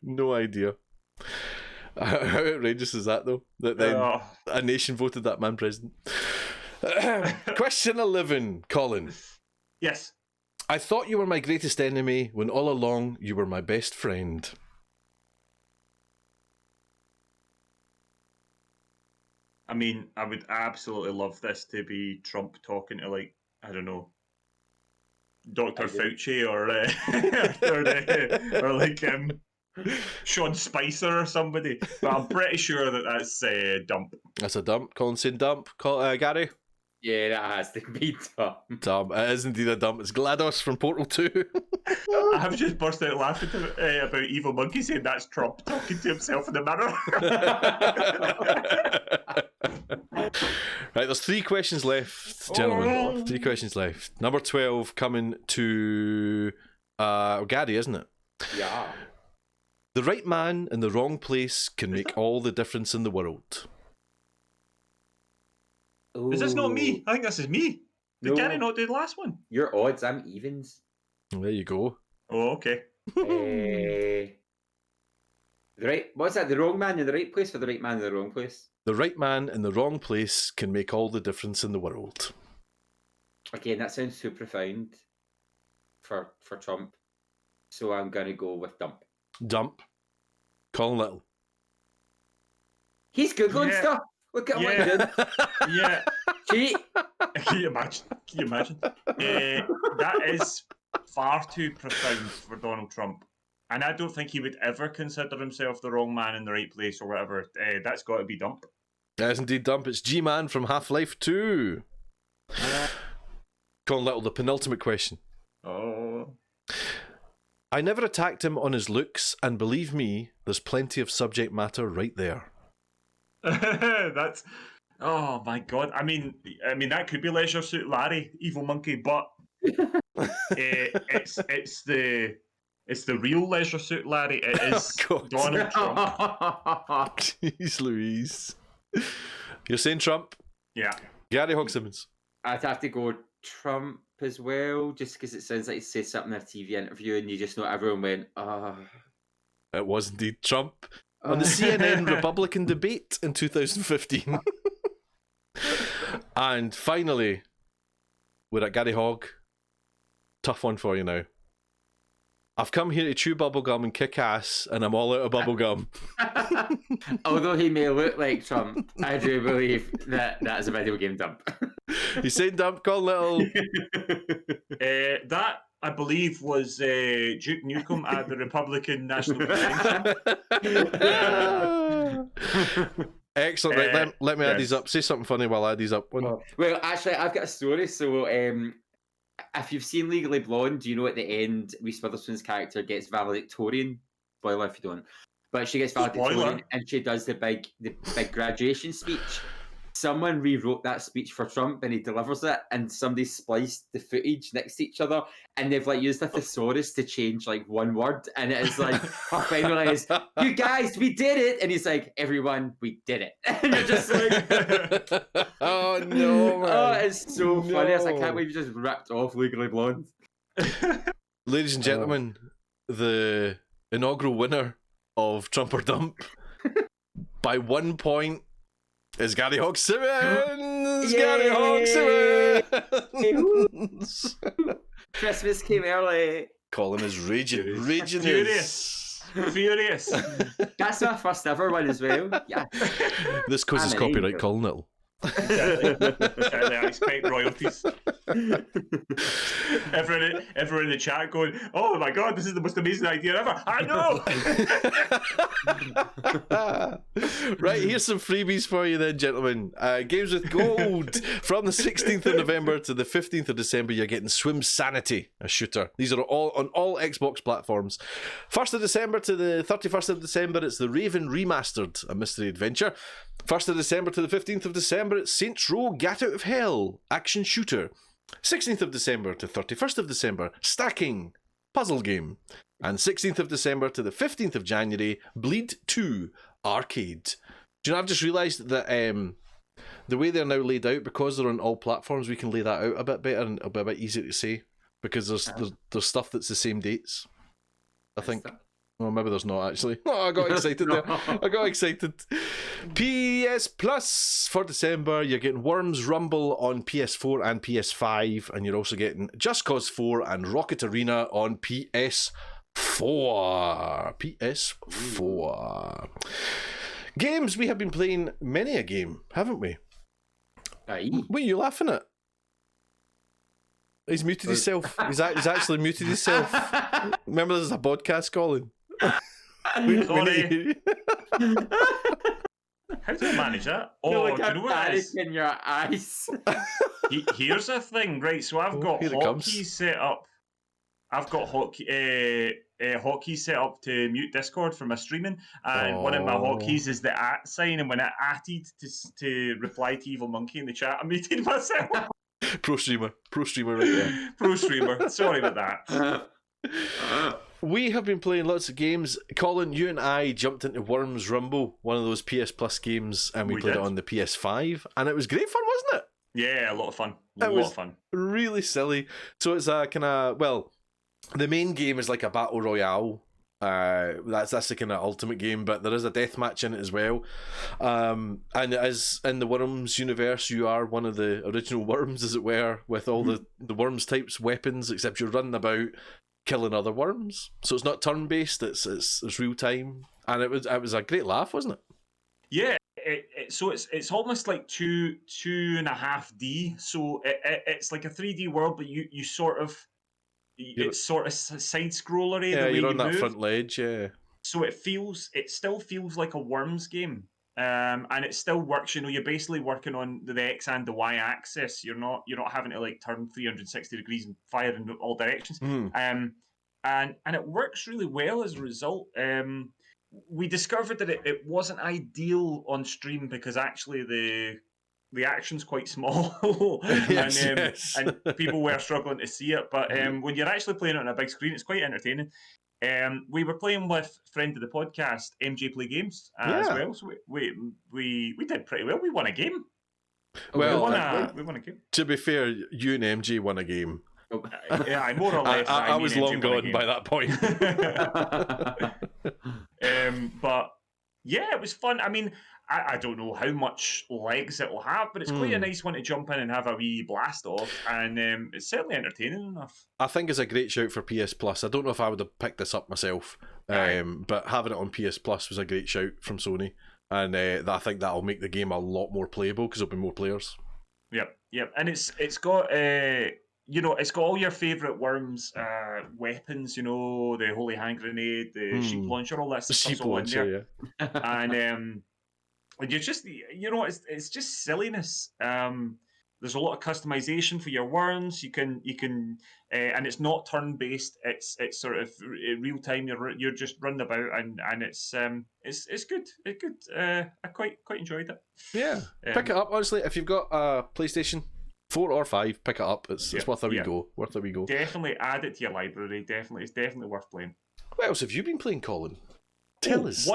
How outrageous is that, though? That then a nation voted that man president. Question 11, Colin. Yes. I thought you were my greatest enemy when all along you were my best friend. I mean, I would absolutely love this to be Trump talking to, like, I don't know, Dr. Fauci or like Sean Spicer or somebody. But I'm pretty sure that that's a dump. That's a dump. Colin saying dump. Gary? Yeah, that has to be dump. Dump. It is indeed a dump. It's GLaDOS from Portal 2. I've just burst out laughing about Evil Monkey saying that's Trump talking to himself in the mirror. Right, there's 3 questions left, gentlemen. 3 questions left. Number 12 coming to Gary, isn't it? Yeah. The right man in the wrong place can make all the difference in the world. Ooh. Is this not me? I think this is me. Did Gary not do the last one? You're odds, I'm evens. There you go. Oh, okay. What's that? The wrong man in the right place or the right man in the wrong place? The right man in the wrong place can make all the difference in the world. Again, that sounds too profound for Trump. So I'm going to go with dump. Dump. Colin Little. He's Googling stuff. Look at what he did. Yeah. Cheat. Can you imagine? That is far too profound for Donald Trump. And I don't think he would ever consider himself the wrong man in the right place or whatever. That's got to be dump. That is indeed dump. It's G-Man from Half-Life 2. Colin Little, the penultimate question. Oh. I never attacked him on his looks, and believe me, there's plenty of subject matter right there. That's... Oh my god. I mean that could be Leisure Suit Larry, Evil Monkey, but it's the real Leisure Suit Larry. It is Donald Trump. Jeez Louise. You're saying Trump? Yeah. Gary Hogg-Simmons. I'd have to go Trump as well, just because it sounds like he said something in a TV interview and you just know everyone went, It was indeed Trump. On the CNN Republican debate in 2015. And finally, we're at Gary Hogg. Tough one for you now. I've come here to chew bubblegum and kick ass, and I'm all out of bubblegum. Although he may look like Trump, I do believe that is a video game dump. You saying dump, Colin Little? That, I believe, was Duke Nukem at the Republican National Convention. Excellent. Right, let me add these up. Say something funny while I add these up. Well, actually, I've got a story. So, if you've seen Legally Blonde, you know at the end, Reese Witherspoon's character gets valedictorian. Spoiler if you don't. But she gets valedictorian, and she does the big graduation speech. someone rewrote that speech for Trump and he delivers it, and somebody spliced the footage next to each other, and they've like used a thesaurus to change like one word, and it is like her final line is, "You guys, we did it," and he's like, "Everyone, we did it," and you're just like, oh no, man. Oh, it's so funny. I can't believe you just ripped off Legally Blonde. Ladies and gentlemen, the inaugural winner of Trump or Dump by 1 point is Gary Hogg-Simmons. Gary Hogg-Simmons. Christmas came early. Colin is raging. Furious. That's my first ever one as well. Yeah. This causes copyright, Colin. It'll. Exactly. I expect royalties. Everyone in the chat going, "Oh my god, this is the most amazing idea ever!" I know. Right, here's some freebies for you then, gentlemen. Games with Gold. From the 16th of November to the 15th of December, you're getting Swim Sanity, a shooter. These are all on all Xbox platforms. 1st of December to the 31st of December, it's The Raven Remastered, a mystery adventure. 1st of December to the 15th of December, it's Saints Row Get Out of Hell, action shooter. 16th of December to 31st of December, Stacking, puzzle game. And 16th of December to the 15th of January, Bleed 2, arcade. Do you know, I've just realised that the way they're now laid out, because they're on all platforms, we can lay that out a bit better and it'll be a bit easier to say, because there's stuff that's the same dates, I think. Well, maybe there's not, actually. Oh, I got excited there. I got excited. PS Plus for December, you're getting Worms Rumble on PS4 and PS5, and you're also getting Just Cause 4 and Rocket Arena on PS4. PS4. Games, we have been playing many a game, haven't we? Aye. What are you laughing at? He's muted himself. He's actually muted himself. Remember, this is a podcast, Colin. Sorry. How do I manage that? Oh, do you know what it is? in your eyes. Here's the thing, right? So I've got hotkeys set up. I've got hotkeys set up to mute Discord for my streaming, and one of my hotkeys is the @ sign. And when I atted to reply to Evil Monkey in the chat, I muted myself. Pro streamer right there. Pro streamer. Sorry about that. We have been playing lots of games. Colin, you and I jumped into Worms Rumble, one of those PS Plus games, and we played it on the PS5, and it was great fun, wasn't it? Yeah, a lot of fun. A lot of fun. Really silly. So it's a kind of, well, the main game is like a battle royale. That's the kind of ultimate game, but there is a deathmatch in it as well. And as in the Worms universe, you are one of the original worms, as it were, with all the worms types weapons, except you're running about killing other worms. So it's not turn-based, it's real time. And it was a great laugh, wasn't it? Yeah. So it's almost like 2.5D. So it's like a 3D world, but you sort of, it's sort of side scrollery. Yeah, the way you're on that move. front ledge. Yeah. So it still feels like a Worms game, and it still works. You know, you're basically working on the X and the Y axis. You're not having to like turn 360 degrees and fire in all directions. And it works really well as a result. We discovered that it wasn't ideal on stream because actually the action's quite small and people were struggling to see it. But when you're actually playing it on a big screen, it's quite entertaining. We were playing with friend of the podcast, MJ Play Games, as well. So we did pretty well. We won a game. Well, we won a game. To be fair, you and MJ won a game. Yeah, I more or less. I was long gone by that point. But yeah, it was fun. I mean, I don't know how much legs it will have, but it's quite a nice one to jump in and have a wee blast off, and it's certainly entertaining enough. I think it's a great shout for PS Plus. I don't know if I would have picked this up myself, but having it on PS Plus was a great shout from Sony, and I think that'll make the game a lot more playable because there'll be more players. Yep, and it's got it's got all your favourite Worms weapons, the Holy Hand Grenade, the Sheep Launcher, all that stuff. Sheep Launcher, and you're just, it's just silliness. there's a lot of customization for your worms. You can and it's not turn based. It's sort of real time. You're just running about, and it's good. It's good. I quite enjoyed it. Yeah, pick it up. Honestly, if you've got a PlayStation 4 or 5, pick it up. It's worth a wee go. Worth a wee go. Definitely add it to your library. Definitely, it's definitely worth playing. What else have you been playing, Colin? Tell us.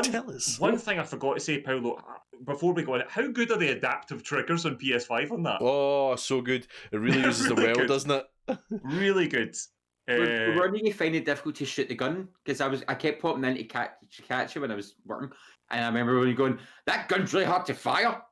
One thing I forgot to say, Paolo, before we go on, how good are the adaptive triggers on PS5 on that? Oh, so good. It really uses really the well, doesn't it? Really good. Were you finding it difficult to shoot the gun? Because I kept popping in to catch you when I was working, and I remember when you going, that gun's really hard to fire.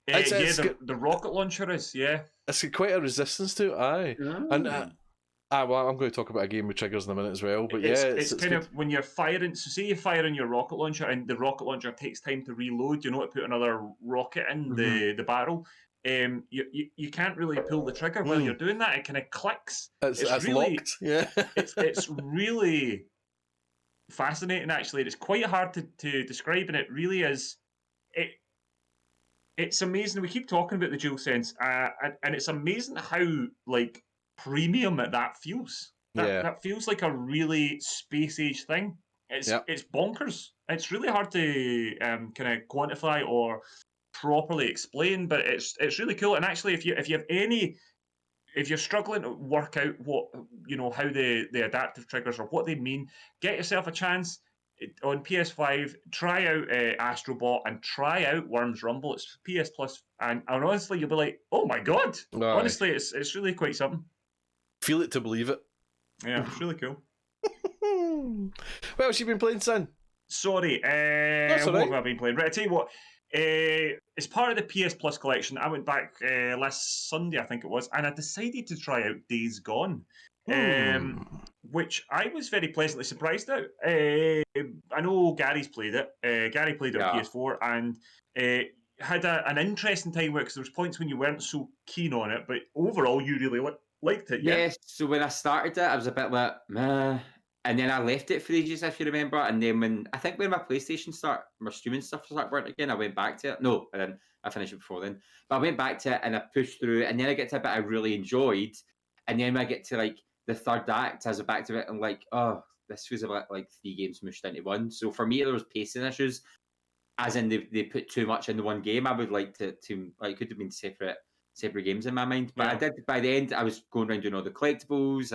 The rocket launcher is, It's got quite a resistance to it, aye. Oh. And well, I'm going to talk about a game with triggers in a minute as well. But it's kind of when you're firing. So say you fire in your rocket launcher, and the rocket launcher takes time to reload. You know, to put another rocket in the barrel. You can't really pull the trigger while you're doing that. It kind of clicks. It's really locked. Yeah, it's really fascinating. Actually, it's quite hard to describe, and it really is. It's amazing. We keep talking about the DualSense, and it's amazing how premium that feels. That feels like a really space age thing. It's bonkers. It's really hard to kind of quantify or properly explain, but it's really cool. And actually, if you're struggling to work out what how the adaptive triggers or what they mean, get yourself a chance on PS5. Try out Astrobot and try out Worms Rumble. It's PS Plus, and honestly, you'll be like, oh my god! Right. Honestly, it's really quite something. Feel it to believe it. Yeah, it's really cool. What else you been playing, son? Sorry, That's all what right. have I been playing? Right, I tell you what. As part of the PS Plus collection, I went back last Sunday, I think it was, and I decided to try out Days Gone, which I was very pleasantly surprised at. I know Gary's played it. Gary played it on PS4 and had an interesting time with it because there was points when you weren't so keen on it, but overall you really liked it. Yeah. Yes. So when I started it, I was a bit like, meh. And then I left it for ages, if you remember. And then when my PlayStation my streaming stuff started working again, I went back to it. No, I didn't. I finished it before then. But I went back to it and I pushed through it. And then I get to a bit I really enjoyed. And then when I get to the third act, I was back to it and oh, this feels a bit like 3 games mushed into one. So for me, there was pacing issues, as in they put too much into one game. I would like to it could have been separate games in my mind. But I did, by the end, I was going around doing all the collectibles.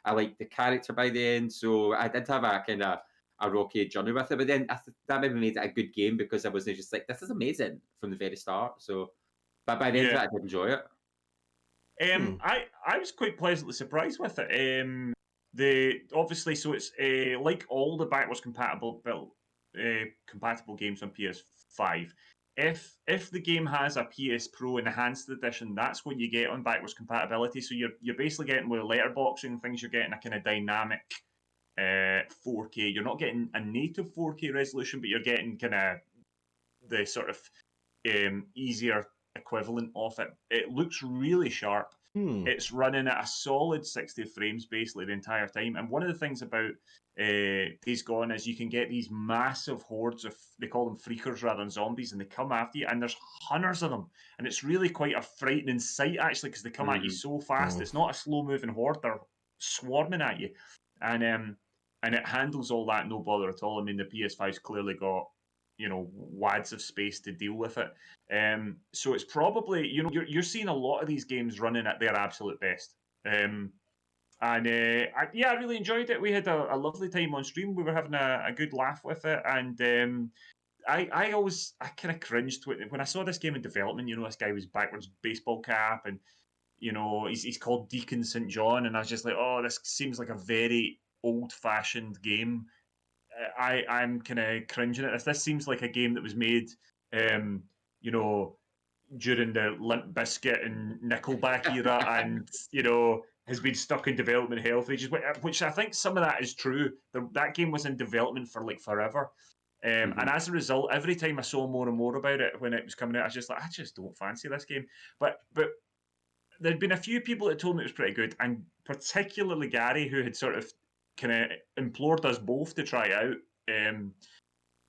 I liked the character by the end, so I did have a kind of a rocky journey with it. But then that maybe made it a good game because I wasn't just like, this is amazing from the very start. So, but by the end of it, I did enjoy it. I was quite pleasantly surprised with it. Obviously, so it's like all the backwards compatible games on PS5. If the game has a PS Pro Enhanced Edition, that's what you get on backwards compatibility. So you're basically getting with letterboxing and things. You're getting a kind of dynamic 4K. You're not getting a native 4K resolution, but you're getting kind of the sort of easier equivalent of it. It looks really sharp. It's running at a solid 60 frames basically the entire time. And one of the things about Days Gone is you can get these massive hordes of, they call them freakers rather than zombies, and they come after you, and there's hundreds of them. And it's really quite a frightening sight actually, because they come at you so fast. It's not a slow moving horde, they're swarming at you. And it handles all that no bother at all. I mean, the PS5's clearly got wads of space to deal with it. So it's probably, you're seeing a lot of these games running at their absolute best. I really enjoyed it. We had a lovely time on stream. We were having a good laugh with it, and I kind of cringed when I saw this game in development. This guy was backwards baseball cap, and he's called Deacon St. John, and I was just like, oh, this seems like a very old-fashioned game. I'm kind of cringing at this. This seems like a game that was made, during the Limp Bizkit and Nickelback era, and has been stuck in development hell for ages. Which I think some of that is true. That game was in development for forever, and as a result, every time I saw more and more about it when it was coming out, I was just like, I just don't fancy this game. But there'd been a few people that told me it was pretty good, and particularly Gary, who had sort of kind of implored us both to try out. And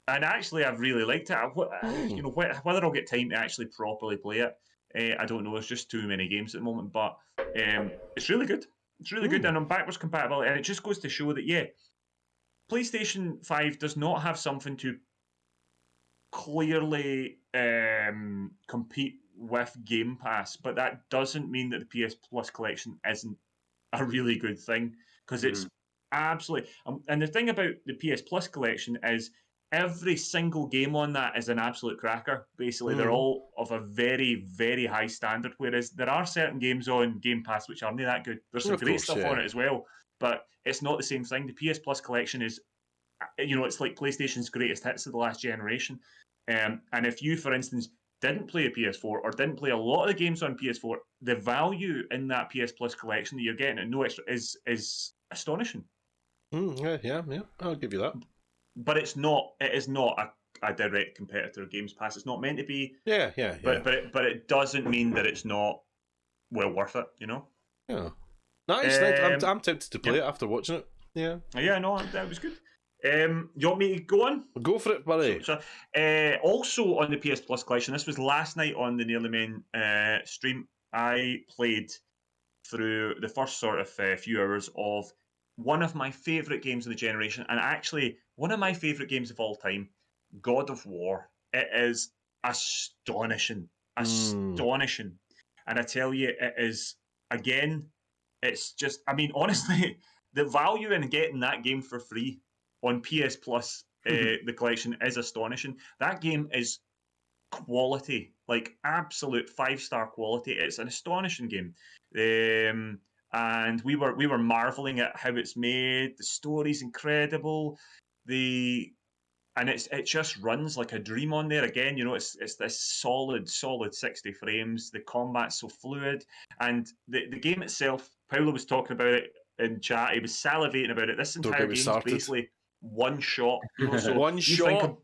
actually, I've really liked it. Whether I'll get time to actually properly play it, I don't know. There's just too many games at the moment, but it's really good. It's really good, and on backwards compatibility, and it just goes to show that PlayStation 5 does not have something to clearly compete with Game Pass, but that doesn't mean that the PS Plus collection isn't a really good thing, because it's absolutely. And the thing about the PS Plus collection is every single game on that is an absolute cracker. Basically, they're all of a very, very high standard, whereas there are certain games on Game Pass which aren't that good. There's some great stuff on it as well, but it's not the same thing. The PS Plus collection is, it's like PlayStation's greatest hits of the last generation. And if you, for instance, didn't play a PS4 or didn't play a lot of the games on PS4, the value in that PS Plus collection that you're getting at no extra is astonishing. Yeah, I'll give you that. But it is not a direct competitor of Games Pass. It's not meant to be. Yeah. But it doesn't mean that it's not well worth it, Yeah. Nice. I'm tempted to play it after watching it. Yeah. Yeah, no, that was good. You want me to go on? Go for it, buddy. Also on the PS Plus collection, this was last night on the Nearly Men stream, I played through the first sort of few hours of one of my favourite games of the generation, and actually one of my favourite games of all time, God of War. It is astonishing. And I tell you, it is, again, it's just, honestly, the value in getting that game for free on PS Plus, the collection, is astonishing. That game is quality, like absolute 5-star quality. It's an astonishing game. And we were marveling at how it's made. The story's incredible. And it just runs like a dream on there. Again, it's this solid 60 frames. The combat's so fluid, and the game itself. Paolo was talking about it in chat. He was salivating about it. This entire game is basically one shot. So one shot.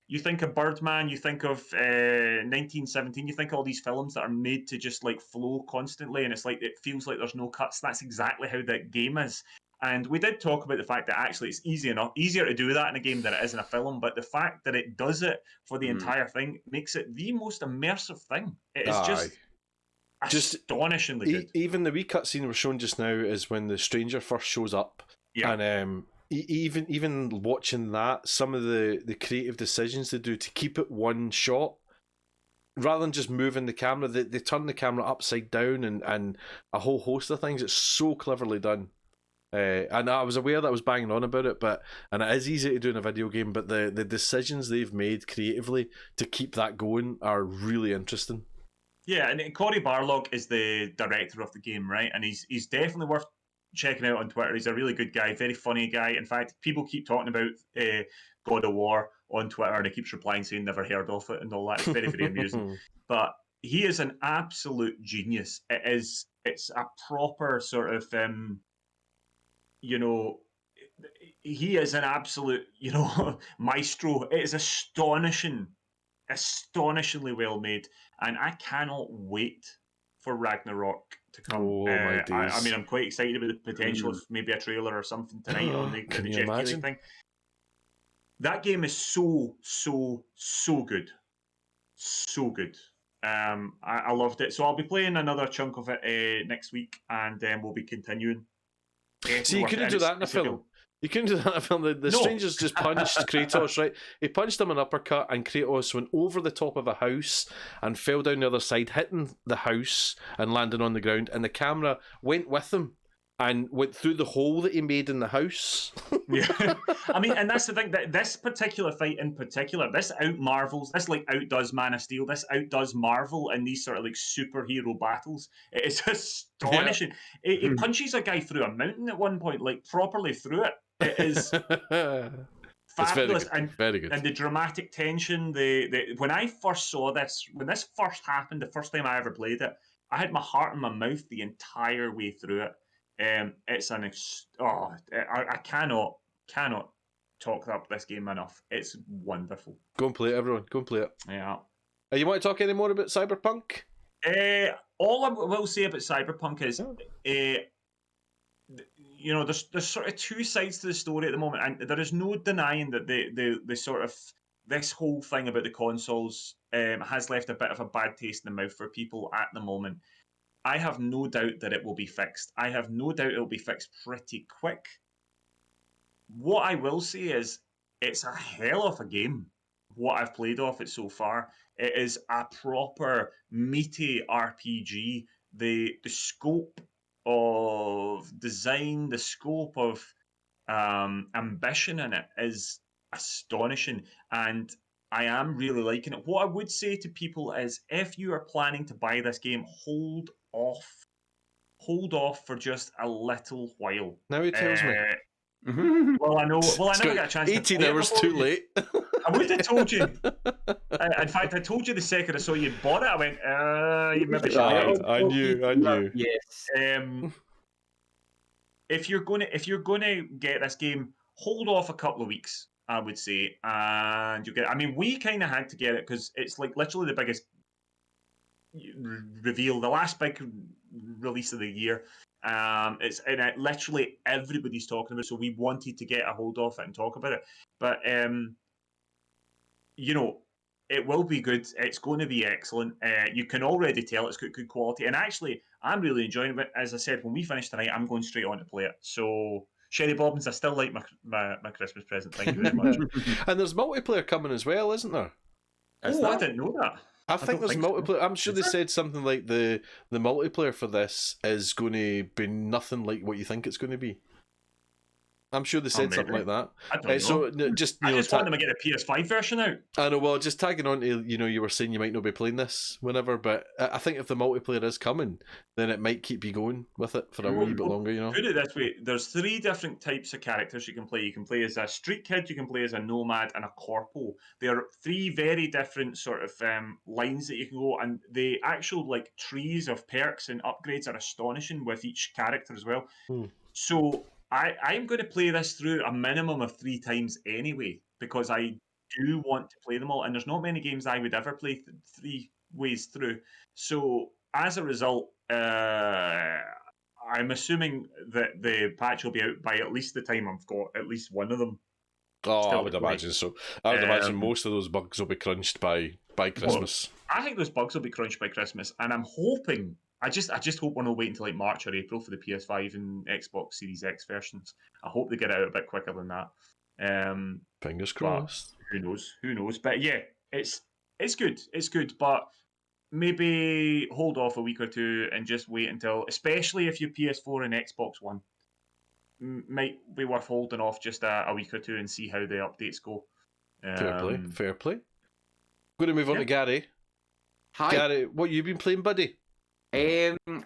You think of Birdman, you think of 1917, you think of all these films that are made to just like flow constantly, and it's like it feels like there's no cuts. That's exactly how that game is. And we did talk about the fact that actually it's easier to do that in a game than it is in a film, but the fact that it does it for the entire thing makes it the most immersive thing. It is just astonishingly good. Even the wee cutscene we're showing just now is when the stranger first shows up. Yeah. And even watching that, some of the creative decisions they do to keep it one shot, rather than just moving the camera, they turn the camera upside down and a whole host of things. It's so cleverly done. And I was aware that I was banging on about it, and it is easy to do in a video game, but the decisions they've made creatively to keep that going are really interesting. Yeah, and Cory Barlog is the director of the game, right? And he's definitely worth checking out on Twitter. He's a really good guy, very funny guy. In fact, people keep talking about God of War on Twitter, and he keeps replying saying never heard of it and all that. It's very, very amusing. But he is an absolute genius. It's a proper sort of he is an absolute, maestro. It is astonishingly well made, and I cannot wait for Ragnarok to come. Oh my days! I'm quite excited about the potential of maybe a trailer or something tonight on the Jeff Keighley thing. That game is so good, so good. I loved it. So I'll be playing another chunk of it next week, and then we'll be continuing. See, you couldn't do that in a film. You couldn't do that in a film. The strangers just punched Kratos, right? He punched him an uppercut, and Kratos went over the top of a house and fell down the other side, hitting the house and landing on the ground. And the camera went with him and went through the hole that he made in the house. Yeah, and that's the thing, that this particular fight in particular, this outdoes Man of Steel, this outdoes Marvel in these sort of like superhero battles. It is astonishing. Yeah. He punches a guy through a mountain at one point, like properly through it. It is fabulous. Very good. And the dramatic tension, when I first saw this, when this first happened, the first time I ever played it, I had my heart in my mouth the entire way through it. It's I cannot talk up this game enough. It's wonderful. Go and play it, everyone. Go and play it. Yeah. You want to talk any more about Cyberpunk? All I will say about Cyberpunk is, there's sort of two sides to the story at the moment, and there is no denying that the sort of this whole thing about the consoles has left a bit of a bad taste in the mouth for people at the moment. I have no doubt that it will be fixed. I have no doubt it will be fixed pretty quick. What I will say is, it's a hell of a game. What I've played off it so far, it is a proper meaty RPG. The scope of design, the scope of ambition in it is astonishing, and I am really liking it. What I would say to people is, if you are planning to buy this game, hold off. Hold off for just a little while. Now he tells me. Well, I know. Well, I never got a chance to 18 play it hours before. too late. I would have told you. In fact, I told you the second I saw you bought it. I went, you maybe should. I knew. Yes. If you're gonna get this game, hold off a couple of weeks, I would say, and you get. I mean, we kind of had to get it because it's like literally the biggest reveal, the last big release of the year. Literally everybody's talking about it, so we wanted to get a hold of it and talk about it. But it will be good. It's going to be excellent. You can already tell it's got good quality, and actually, I'm really enjoying it. As I said, when we finish tonight, I'm going straight on to play it. So, Sherry Bobbins, I still like my Christmas present. Thank you very much. And there's multiplayer coming as well, isn't there? I didn't know that. I think there's multiplayer. I'm sure they said something like the multiplayer for this is going to be nothing like what you think it's going to be. I'm sure they said something like that. I don't know. So just want them to get a PS5 version out. I know. Well, just tagging on to you were saying you might not be playing this whenever, but I think if the multiplayer is coming, then it might keep you going with it for a wee bit longer. Put it this way: there's 3 different types of characters you can play. You can play as a street kid, you can play as a nomad, and a corpo. There are 3 very different sort of lines that you can go, and the actual like trees of perks and upgrades are astonishing with each character as well. So I'm going to play this through a minimum of 3 times anyway, because I do want to play them all, and there's not many games I would ever play 3 ways through. So as a result, I'm assuming that the patch will be out by at least the time I've got at least one of them. I would imagine so. I would imagine most of those bugs will be crunched by Christmas. Well, I think those bugs will be crunched by Christmas, and I'm hoping. I just hope one will wait until like March or April for the PS5 and Xbox Series X versions. I hope they get it out a bit quicker than that. Fingers crossed. Who knows? But yeah, it's good. It's good, but maybe hold off a week or 2 and just wait until, especially if you're PS4 and Xbox One, might be worth holding off just a week or 2 and see how the updates go. Fair play. Going to move on to Gary. Hi. Gary, what you been playing, buddy?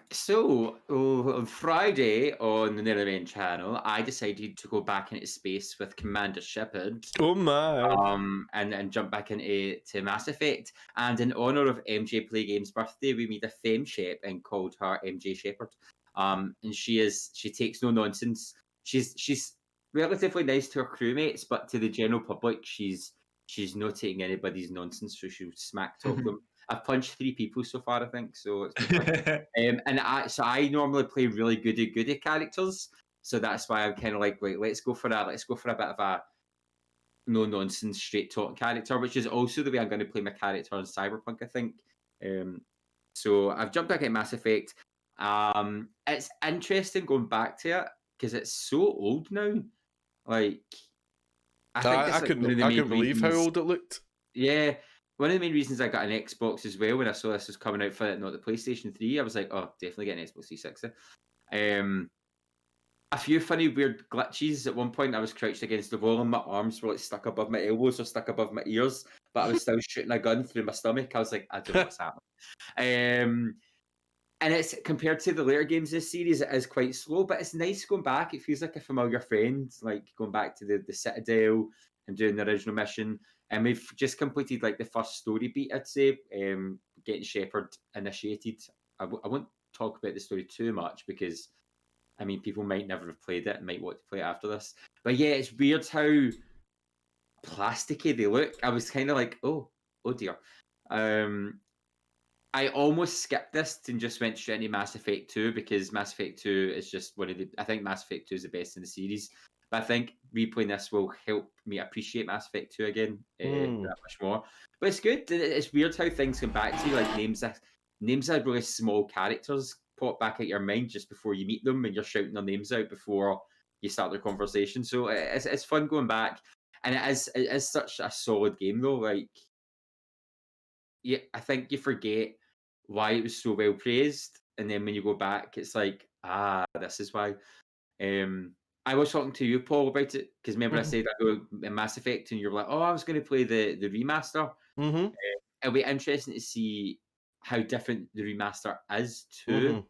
So on Friday on the Nearly Men channel, I decided to go back into space with Commander Shepard. Oh my! And jump back into Mass Effect. And in honor of MJ Play Games' birthday, we made a femme shep and called her MJ Shepard. And she takes no nonsense. She's relatively nice to her crewmates, but to the general public, she's not taking anybody's nonsense, so she'll smack talk them. I've punched 3 people so far, I think, so it's been fun. I normally play really goody characters, so that's why I'm kind of like, wait, let's go for a bit of a no nonsense, straight talk character, which is also the way I'm going to play my character on Cyberpunk, I think. So I've jumped back at Mass Effect. It's interesting going back to it because it's so old now. Like, I couldn't believe how old it looked. Yeah. One of the main reasons I got an Xbox as well when I saw this was coming out for not the PlayStation 3, I was like, oh, definitely get an Xbox 360. A few funny weird glitches. At one point I was crouched against the wall and my arms were like stuck above my elbows or stuck above my ears, but I was still shooting a gun through my stomach. I was like, I don't know what's happening. And it's compared to the later games in this series, it is quite slow, but it's nice going back. It feels like a familiar friend, like going back to the Citadel and doing the original mission. And we've just completed like the first story beat, I'd say, getting Shepard initiated. I won't talk about the story too much because, I mean, people might never have played it and might want to play it after this. But yeah, it's weird how plasticky they look. I was kind of like, oh dear. I almost skipped this and just went straight into Mass Effect 2 because Mass Effect 2 is just I think Mass Effect 2 is the best in the series. But I think replaying this will help me appreciate Mass Effect 2 again that much more. But it's good. It's weird how things come back to you, like names of really small characters pop back at your mind just before you meet them, and you're shouting their names out before you start the conversation. So it's fun going back, and it is such a solid game though. Like, yeah, I think you forget why it was so well praised, and then when you go back, it's like, this is why. I was talking to you, Paul, about it because remember I said I go in Mass Effect, and you're like, "Oh, I was going to play the remaster." It'll be interesting to see how different the remaster is too.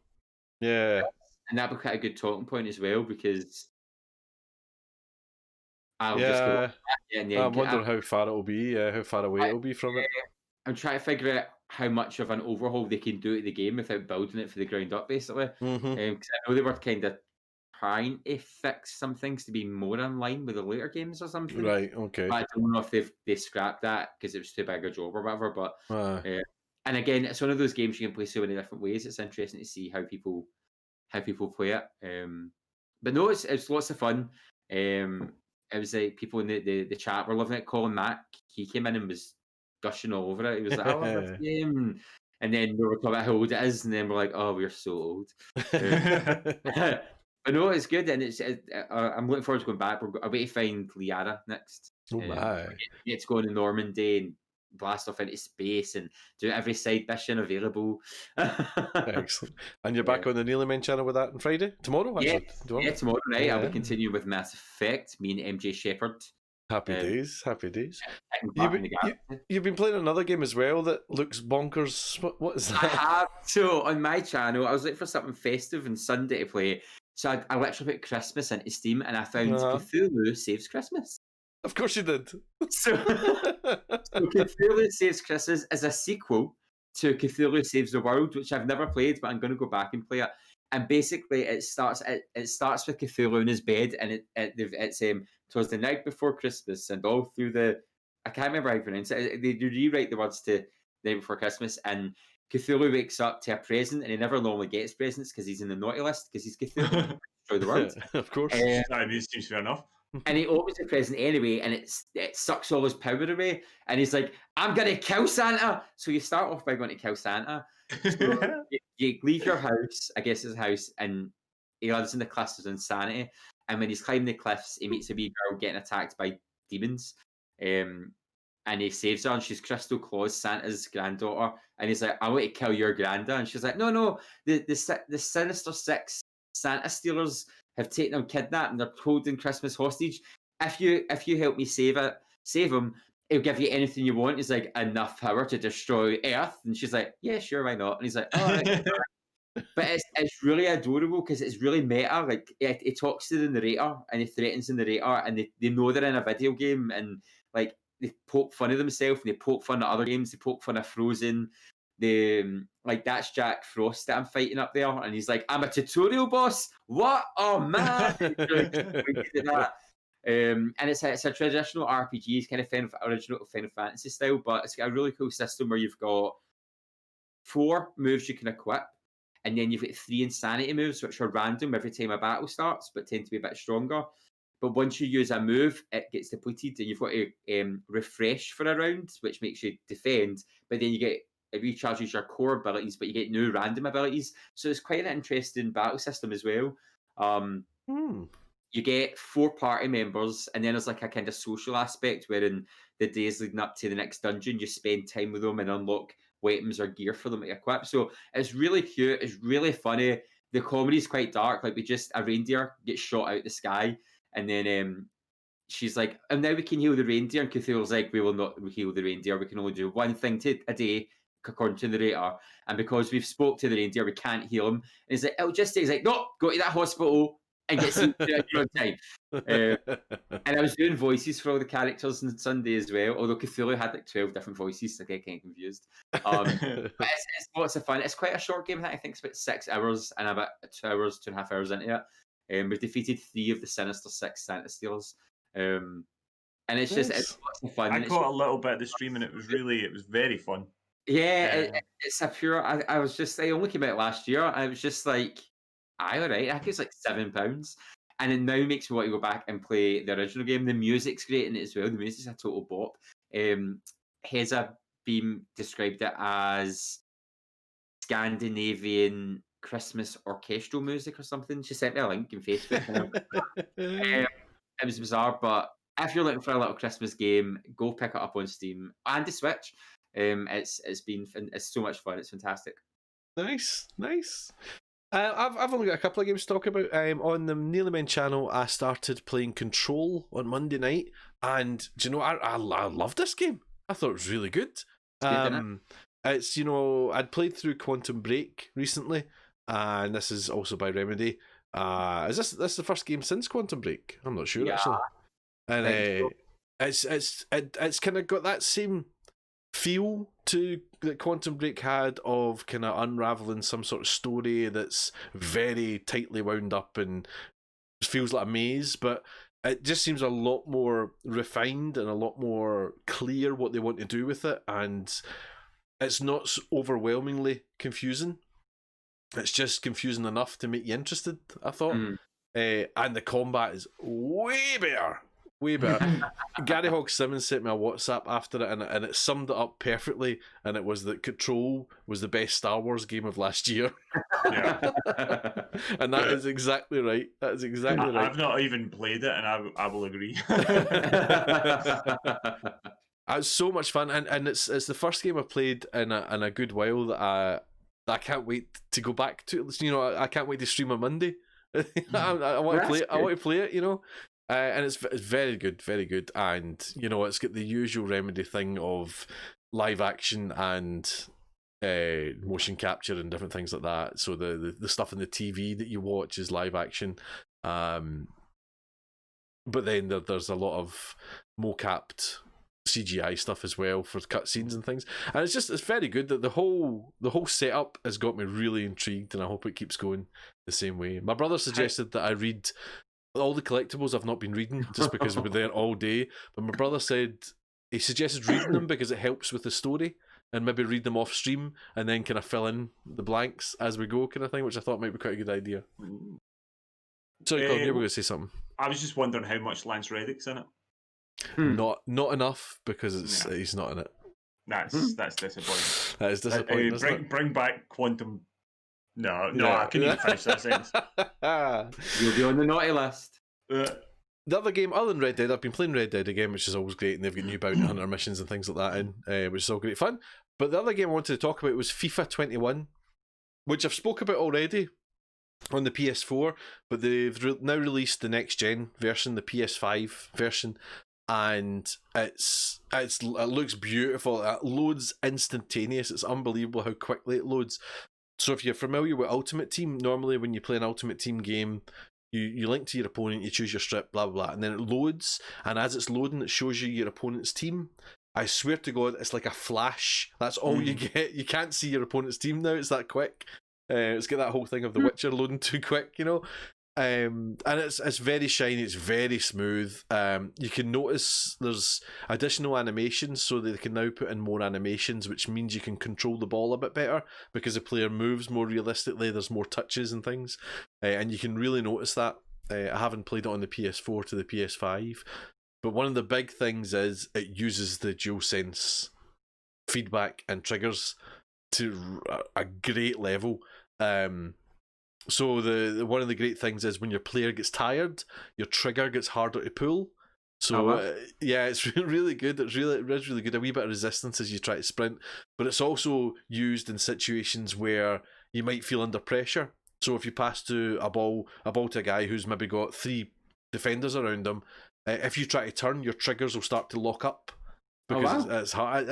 Yeah, and that'll be quite a good talking point as well because I'll yeah. just go. And then I'm wondering how far it'll be. How far away it'll be from it. I'm trying to figure out how much of an overhaul they can do to the game without building it for the ground up, basically. Because I know they were kind of trying to fix some things to be more in line with the later games or something. Right. Okay. But I don't know if they scrapped that because it was too big a job or whatever. But and again, it's one of those games you can play so many different ways. It's interesting to see how people play it. But no, it's lots of fun. It was like people in the chat were loving it. Colin Mack, he came in and was gushing all over it. He was like, "I love this game," and then we were talking about how old it is, and then we're like, "Oh, we're so old." But no, it's good, and I'm looking forward to going back. We're away to find Liara next. Oh my! Get to go to Normandy and blast off into space and do every side mission available. Excellent. And you're back on the Nearly Men channel with that on Friday? Tomorrow, actually? Yeah, tomorrow night. I'll be continuing with Mass Effect, me and MJ Shepherd. Happy days. You've been playing another game as well that looks bonkers. What is that? I have. So on my channel, I was looking for something festive and Sunday to play. So I literally put Christmas into Steam, and I found Cthulhu Saves Christmas. Of course you did. So Cthulhu Saves Christmas is a sequel to Cthulhu Saves the World, which I've never played, but I'm going to go back and play it. And basically, it starts with Cthulhu in his bed, and it's towards the night before Christmas, and all through I can't remember how you pronounce it. They rewrite the words to the night before Christmas, and Cthulhu wakes up to a present, and he never normally gets presents because he's in the naughty list because he's Cthulhu. Destroy the world. Of course. This seems fair enough. And he opens the present anyway, and it sucks all his power away. And he's like, "I'm going to kill Santa." So you start off by going to kill Santa. So you leave your house, I guess his house, and he lives in the cliffs of insanity. And when he's climbing the cliffs, he meets a wee girl getting attacked by demons. And he saves her, and she's Crystal Claus, Santa's granddaughter. And he's like, "I want to kill your granda." And she's like, "No, the Sinister Six Santa stealers have taken him kidnapped, and they're holding Christmas hostage. If you help me save him, he'll give you anything you want." He's like, "Enough power to destroy Earth?" And she's like, "Yeah, sure, why not?" And he's like, "Oh." But it's really adorable because it's really meta. Like he talks to the narrator and he threatens the narrator, and they know they're in a video game, and like they poke fun of themselves, and they poke fun at other games. They poke fun of Frozen. Like that's Jack Frost that I'm fighting up there, and he's like, "I'm a tutorial boss." What? Oh man! And it's a traditional RPG. It's kind of original Final Fantasy style, but it's got a really cool system where you've got 4 moves you can equip, and then you've got 3 insanity moves, which are random every time a battle starts, but tend to be a bit stronger. But once you use a move, it gets depleted, and you've got to refresh for a round, which makes you defend. But then it recharges your core abilities, but you get new random abilities. So it's quite an interesting battle system as well. You get 4 party members, and then there's like a kind of social aspect where in the days leading up to the next dungeon, you spend time with them and unlock weapons or gear for them to equip. So it's really cute. It's really funny. The comedy is quite dark. Like a reindeer gets shot out the sky, and then she's like, "And now we can heal the reindeer." And Cthulhu's like, "We will not heal the reindeer. We can only do one thing a day, according to the narrator. And because we've spoke to the reindeer, we can't heal him." And he's like, he's like, "No, go to that hospital and get seen at your own time." And I was doing voices for all the characters on Sunday as well, although Cthulhu had like 12 different voices, so I get kind of confused. But it's lots of fun. It's quite a short game. I think it's about 6 hours, and I'm about 2.5 hours into it. We've defeated 3 of the Sinister Six Santa Stealers. And it's just it's lots of fun. I caught a little bit of the stream, and it was very fun. Yeah, it's a pure. I was just. I only came out last year. I was just like, all right. I think it's like £7, and it now makes me want to go back and play the original game. The music's great in it as well. The music's a total bop. Heza Beam described it as Scandinavian Christmas orchestral music or something. She sent me a link in Facebook. It was bizarre, but if you're looking for a little Christmas game, go pick it up on Steam and the Switch. It's so much fun. It's fantastic. Nice. I've only got a couple of games to talk about. On the Nearly Men channel, I started playing Control on Monday night, and do you know, I love this game. I thought it was really good. It's, you know, I'd played through Quantum Break recently, and this is also by Remedy. Is this the first game since Quantum Break? I'm not sure actually. And it's kind of got that same feel to that Quantum Break had of kind of unraveling some sort of story that's very tightly wound up and feels like a maze, but it just seems a lot more refined and a lot more clear what they want to do with it, and it's not overwhelmingly confusing. It's just confusing enough to make you interested, I thought. And the combat is way better. Gary Hogg-Simmons sent me a WhatsApp after it, and it summed it up perfectly, and it was that Control was the best Star Wars game of last year. Yeah. And that is exactly right. Right. I've not even played it, and I will agree. It's so much fun, and it's the first game I've played in a good while that I can't wait to go back to. You know, I can't wait to stream on Monday. I want to play it. I want to play it. You know, and it's very good, and you know, it's got the usual Remedy thing of live action and motion capture and different things like that. So the stuff in the TV that you watch is live action, but then there's a lot of mocapped CGI stuff as well for cutscenes and things, and it's very good. That the whole setup has got me really intrigued, and I hope it keeps going the same way. My brother suggested that I read all the collectibles I've not been reading just because we've been there all day, but my brother said he suggested reading them because it helps with the story, and maybe read them off stream and then kind of fill in the blanks as we go, kind of thing, which I thought might be quite a good idea. Sorry, Colin, you were going to say something. I was just wondering how much Lance Reddick's in it. Not enough, because he's not in it. That's disappointing. That is disappointing. Bring back Quantum. No, I couldn't even finish that sentence. You'll be on the naughty list. The other game, other than Red Dead, I've been playing Red Dead again, which is always great, and they've got new bounty hunter missions and things like that in, which is all great fun. But the other game I wanted to talk about was FIFA 21, which I've spoke about already on the PS4, but they've now released the next gen version, the PS5 version, and it looks beautiful. It loads instantaneous. It's unbelievable how quickly it loads. So if you're familiar with Ultimate Team, normally when you play an Ultimate Team game, you link to your opponent, you choose your strip, blah, blah, blah, and then it loads, and as it's loading, it shows you your opponent's team. I swear to God, it's like a flash. That's all you get. You can't see your opponent's team now. It's that quick. It's got that whole thing of The Witcher loading too quick, you know. And it's very shiny, it's very smooth. You can notice there's additional animations, so they can now put in more animations, which means you can control the ball a bit better because the player moves more realistically. There's more touches and things, and you can really notice that. I haven't played it on the PS4 to the PS5, but one of the big things is it uses the DualSense feedback and triggers to a great level. So the one of the great things is when your player gets tired, your trigger gets harder to pull. So yeah, it's really good. It is really good. A wee bit of resistance as you try to sprint, but it's also used in situations where you might feel under pressure. So if you pass to a ball to a guy who's maybe got 3 defenders around him, if you try to turn, your triggers will start to lock up. Because it's hard.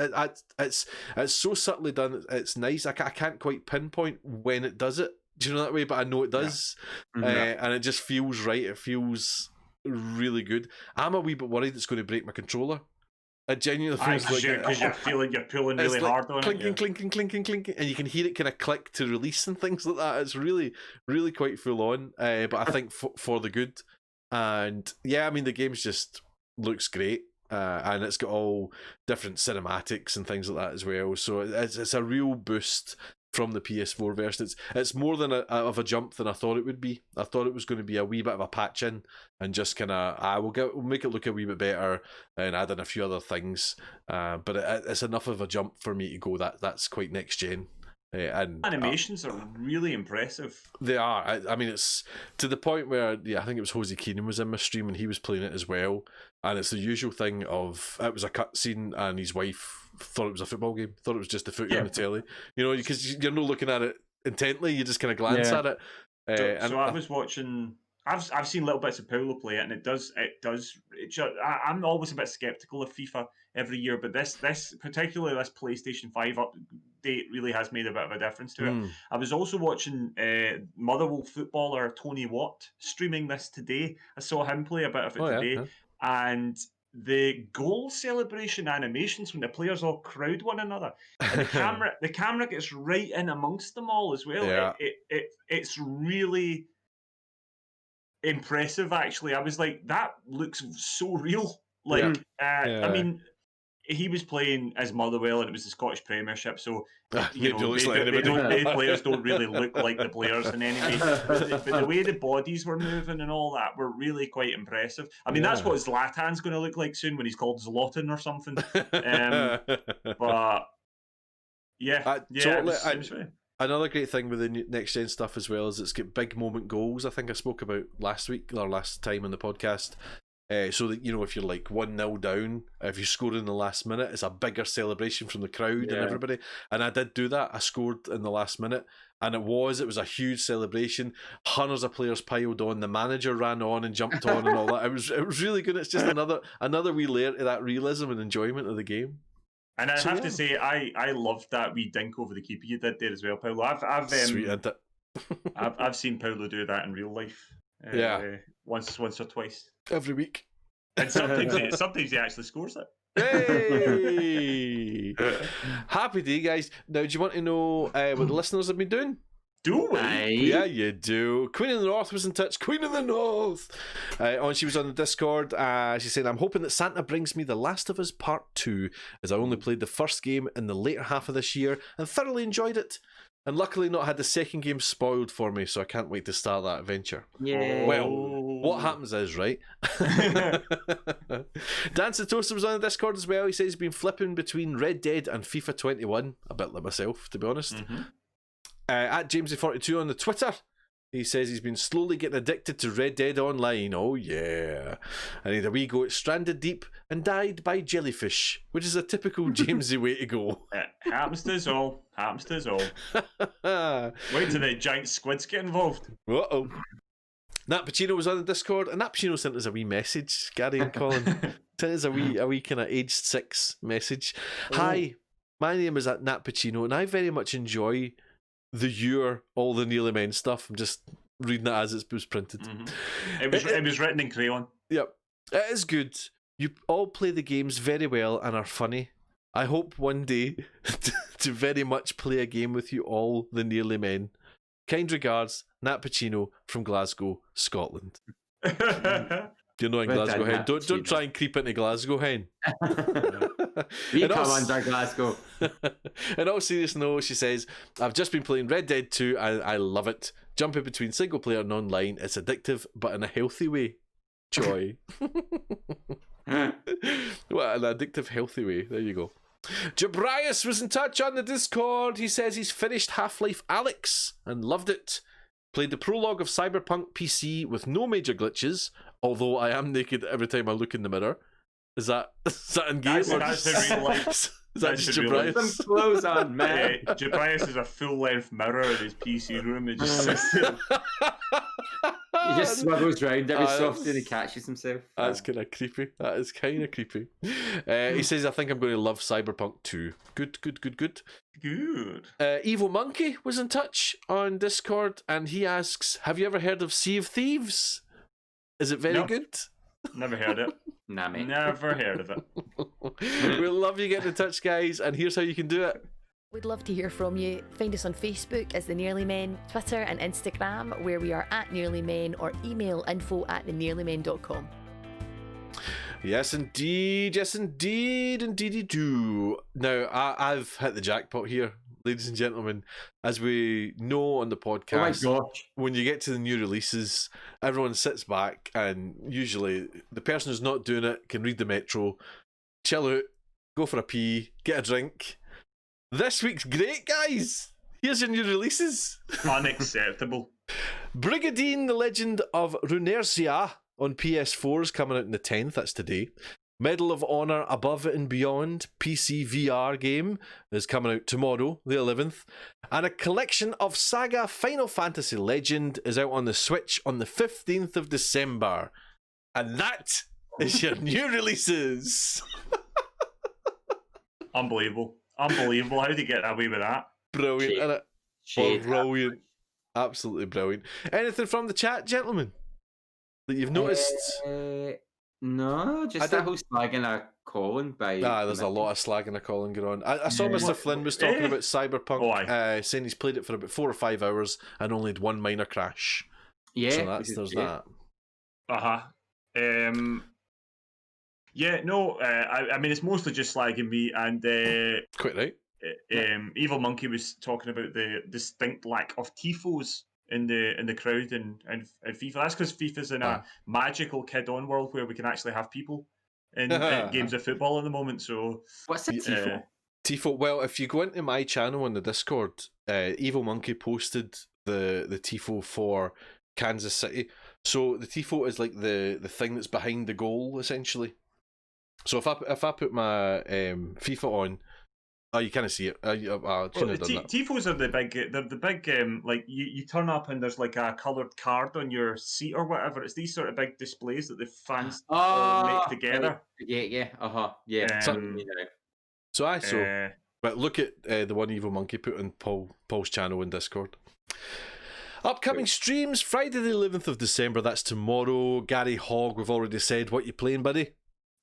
It's so subtly done. It's nice. I can't quite pinpoint when it does it. Do you know that way? But I know it does, and it just feels right. It feels really good. I'm a wee bit worried it's going to break my controller. It genuinely feels like because you're feeling you're pulling really hard on it, clinking, and you can hear it kind of click to release and things like that. It's really, really quite full on. But I think for the good, and yeah, I mean the game's just looks great. And it's got all different cinematics and things like that as well. So it's a real boost from the PS4 version. It's more than of a jump than I thought it would be. I thought it was going to be a wee bit of a patch in and just kind of we'll make it look a wee bit better and add in a few other things. But it's enough of a jump for me to go that's quite next gen. And animations are really impressive. They are. I mean, it's to the point where I think it was Jose Keenan was in my stream and he was playing it as well. And it's the usual thing of it was a cutscene and his wife thought it was a football game, thought it was just a footy on the telly. You know, because you're not looking at it intently, you just kind of glance at it. So I was watching. I've seen little bits of Paulo play it, and it does. I'm always a bit skeptical of FIFA every year, but this particularly this PlayStation 5 update really has made a bit of a difference to it. I was also watching Motherwell footballer Tony Watt streaming this today. I saw him play a bit of it today, and the goal celebration animations when the players all crowd one another, and the camera gets right in amongst them all as well. Yeah. It's really impressive, actually. I was like, that looks so real. Like, I mean, he was playing as Motherwell, and it was the Scottish Premiership, so you know, the players don't really look like the players in any way. But the way the bodies were moving and all that were really quite impressive. I mean, that's what Zlatan's going to look like soon when he's called Zlatan or something. But totally. Another great thing with the next gen stuff as well is it's got big moment goals. I think I spoke about last time on the podcast. So that, you know, if you're like 1-0 down, if you score in the last minute, it's a bigger celebration from the crowd and everybody. And I did do that. I scored in the last minute, and it was a huge celebration. Hundreds of players piled on. The manager ran on and jumped on and all that. It was really good. It's just another wee layer to that realism and enjoyment of the game. And I have to say, I loved that wee dink over the keeper you did there as well, Paulo. I've Sweet, isn't it? I've seen Paulo do that in real life. Once or twice every week, and sometimes he actually scores it. Hey, happy day, guys. Now, do you want to know what the listeners have been doing? Do we? Yeah, you do. Queen of the North was in touch. Queen of the North. She was on the Discord. She said, I'm hoping that Santa brings me The Last of Us Part 2, as I only played the first game in the later half of this year and thoroughly enjoyed it. And luckily not had the second game spoiled for me, so I can't wait to start that adventure. Yeah. Well, what happens is, right? Dan Satosa was on the Discord as well. He says he's been flipping between Red Dead and FIFA 21. A bit like myself, to be honest. At Jamesy42 on the Twitter, he says he's been slowly getting addicted to Red Dead Online. Oh yeah. And he had a wee go at Stranded Deep and died by jellyfish, which is a typical Jamesy way to go. It happens to us all. Wait till the giant squids get involved. Uh-oh. Nat Pacino was on the Discord, and Nat Pacino sent us a wee message, Gary and Colin. Sent us a wee kind of aged 6 message. Hi, my name is Nat Pacino, and I very much enjoy all the Nearly Men stuff. I'm just reading it as it was printed. It was written in crayon. Yep. It is good. You all play the games very well and are funny. I hope one day to very much play a game with you all, the Nearly Men. Kind regards, Nat Pacino from Glasgow, Scotland. You're not in Glasgow, Hen. Don't try and creep into Glasgow, Hen. We come under Glasgow. In all seriousness, no, she says, I've just been playing Red Dead 2 and I love it. Jumping between single player and online, it's addictive, but in a healthy way. Joy. What an addictive, healthy way. There you go. Jabrias was in touch on the Discord. He says he's finished Half-Life Alyx and loved it. Played the prologue of Cyberpunk PC with no major glitches, although I am naked every time I look in the mirror. Is that in game? That's in real life. Is that just Jabrias? Some clothes on, man. Jabrias is a full-length mirror in his PC room. It just sits there. He just swivels round every so often and he catches himself. That's kind of creepy. That is kind of creepy. He says, I think I'm going to love Cyberpunk 2. Good. Good. Evil Monkey was in touch on Discord and he asks, have you ever heard of Sea of Thieves? Is it very good? Never heard it. Nah, mate. Never heard of it. We'll love you getting in touch, guys, and here's how you can do it. We'd love to hear from you. Find us on Facebook as The Nearly Men, Twitter and Instagram, where we are at Nearly Men, or email info@thenearlymen.com. Yes, indeed. Indeedy do. Now, I've hit the jackpot here. ladies and gentlemen, as we know on the podcast, Oh my gosh. when you get to the new releases, everyone sits back and usually the person who's not doing it can read the Metro, chill out, go for a pee, get a drink. This week's great, guys. Here's your new releases. Unacceptable. Brigadine, the Legend of Runetercia on PS4 is coming out on the 10th, that's today. Medal of Honor Above and Beyond PC VR game is coming out tomorrow, the 11th. And a collection of Saga Final Fantasy Legend is out on the Switch on the 15th of December. And that is your new releases. Unbelievable. Unbelievable. How did you get away with that? Brilliant, Shade. isn't it? Shade. Brilliant. Absolutely brilliant. Anything from the chat, gentlemen, that you've noticed? No, just that whole slagging a Colin by... There's a lot of slagging a Colin going on. I saw Mr. Flynn was talking about Cyberpunk, saying he's played it for about 4 or 5 hours and only had one minor crash. Yeah. So there's that. Uh-huh. Yeah, no, I mean, it's mostly just slagging me, and Quite right. Evil Monkey was talking about the distinct lack of tifos in the crowd and FIFA. That's because FIFA's in a magical kid-on world where we can actually have people in games of football at the moment. So what's a tifo? Tifo. Well, if you go into my channel on the Discord, Evil Monkey posted the tifo for Kansas City. So the tifo is like the thing that's behind the goal, essentially. So if I put my FIFA on, you kind of see it. Tifos are the big, like you turn up and there's like a coloured card on your seat or whatever. It's these sort of big displays that the fans all make together. Yeah, yeah. But look at the one Evil Monkey put on Paul's channel in Discord. Upcoming streams, Friday the 11th of December, that's tomorrow. Gary Hogg, we've already said. What you playing, buddy?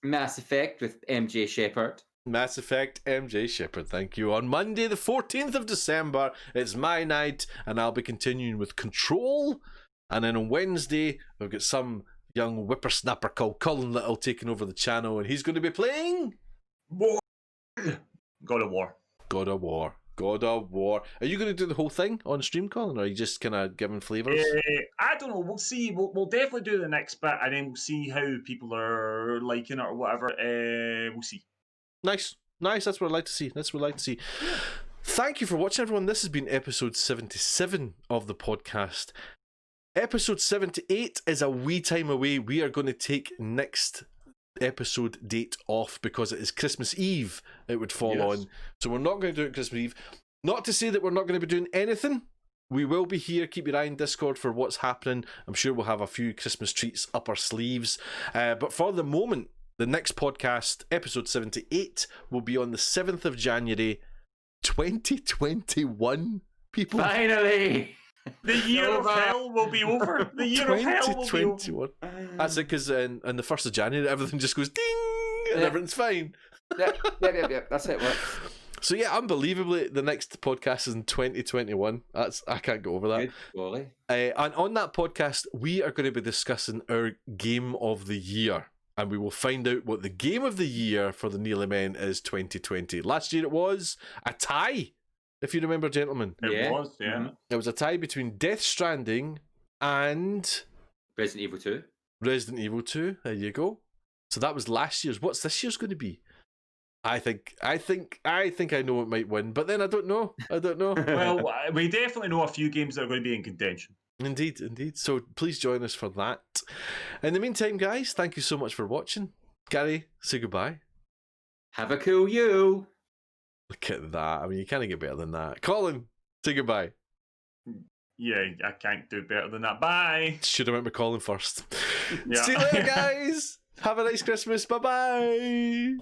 Mass Effect with MJ Shepard. Mass Effect, MJ Shepard, thank you. On Monday the 14th of December, it's my night, and I'll be continuing with Control. And then on Wednesday, we've got some young whippersnapper called Colin Little taking over the channel, and he's going to be playing... God of War. God of War. God of War. Are you going to do the whole thing on stream, Colin, or are you just kind of giving flavours? I don't know. We'll see. We'll definitely do the next bit, and then we'll see how people are liking it or whatever. We'll see. Nice. That's what I'd like to see. Thank you for watching, everyone. This has been episode 77 of the podcast. Episode 78 is a wee time away. We are going to take next episode date off because it is Christmas Eve it would fall on. So we're not going to do it Christmas Eve. Not to say that we're not going to be doing anything. We will be here. Keep your eye on Discord for what's happening. I'm sure we'll have a few Christmas treats up our sleeves. But for the moment, the next podcast, episode 78, will be on the 7th of January, 2021, people. Finally! The year of hell will be over. The year of hell will be over. That's it, because on the 1st of January, everything just goes ding, and everything's fine. Yeah. That's it. Works. So yeah, unbelievably, the next podcast is in 2021. I can't go over that. Good, and on that podcast, we are going to be discussing our Game of the Year. And we will find out what the Game of the Year for the Nearly Men is 2020. Last year it was a tie, if you remember, gentlemen. It was, yeah. Mm-hmm. It was a tie between Death Stranding and... Resident Evil 2. Resident Evil 2, there you go. So that was last year's. What's this year's going to be? I think I know it might win, but then I don't know. Well, we definitely know a few games that are going to be in contention. Indeed. So please join us for that. In the meantime, guys, thank you so much for watching. Gary, say goodbye. Have a cool you. Look at that. I mean, you can't get better than that. Colin, say goodbye. Yeah, I can't do better than that. Bye. Should have went with Colin first. Yeah. See you later, guys. Have a nice Christmas. Bye-bye.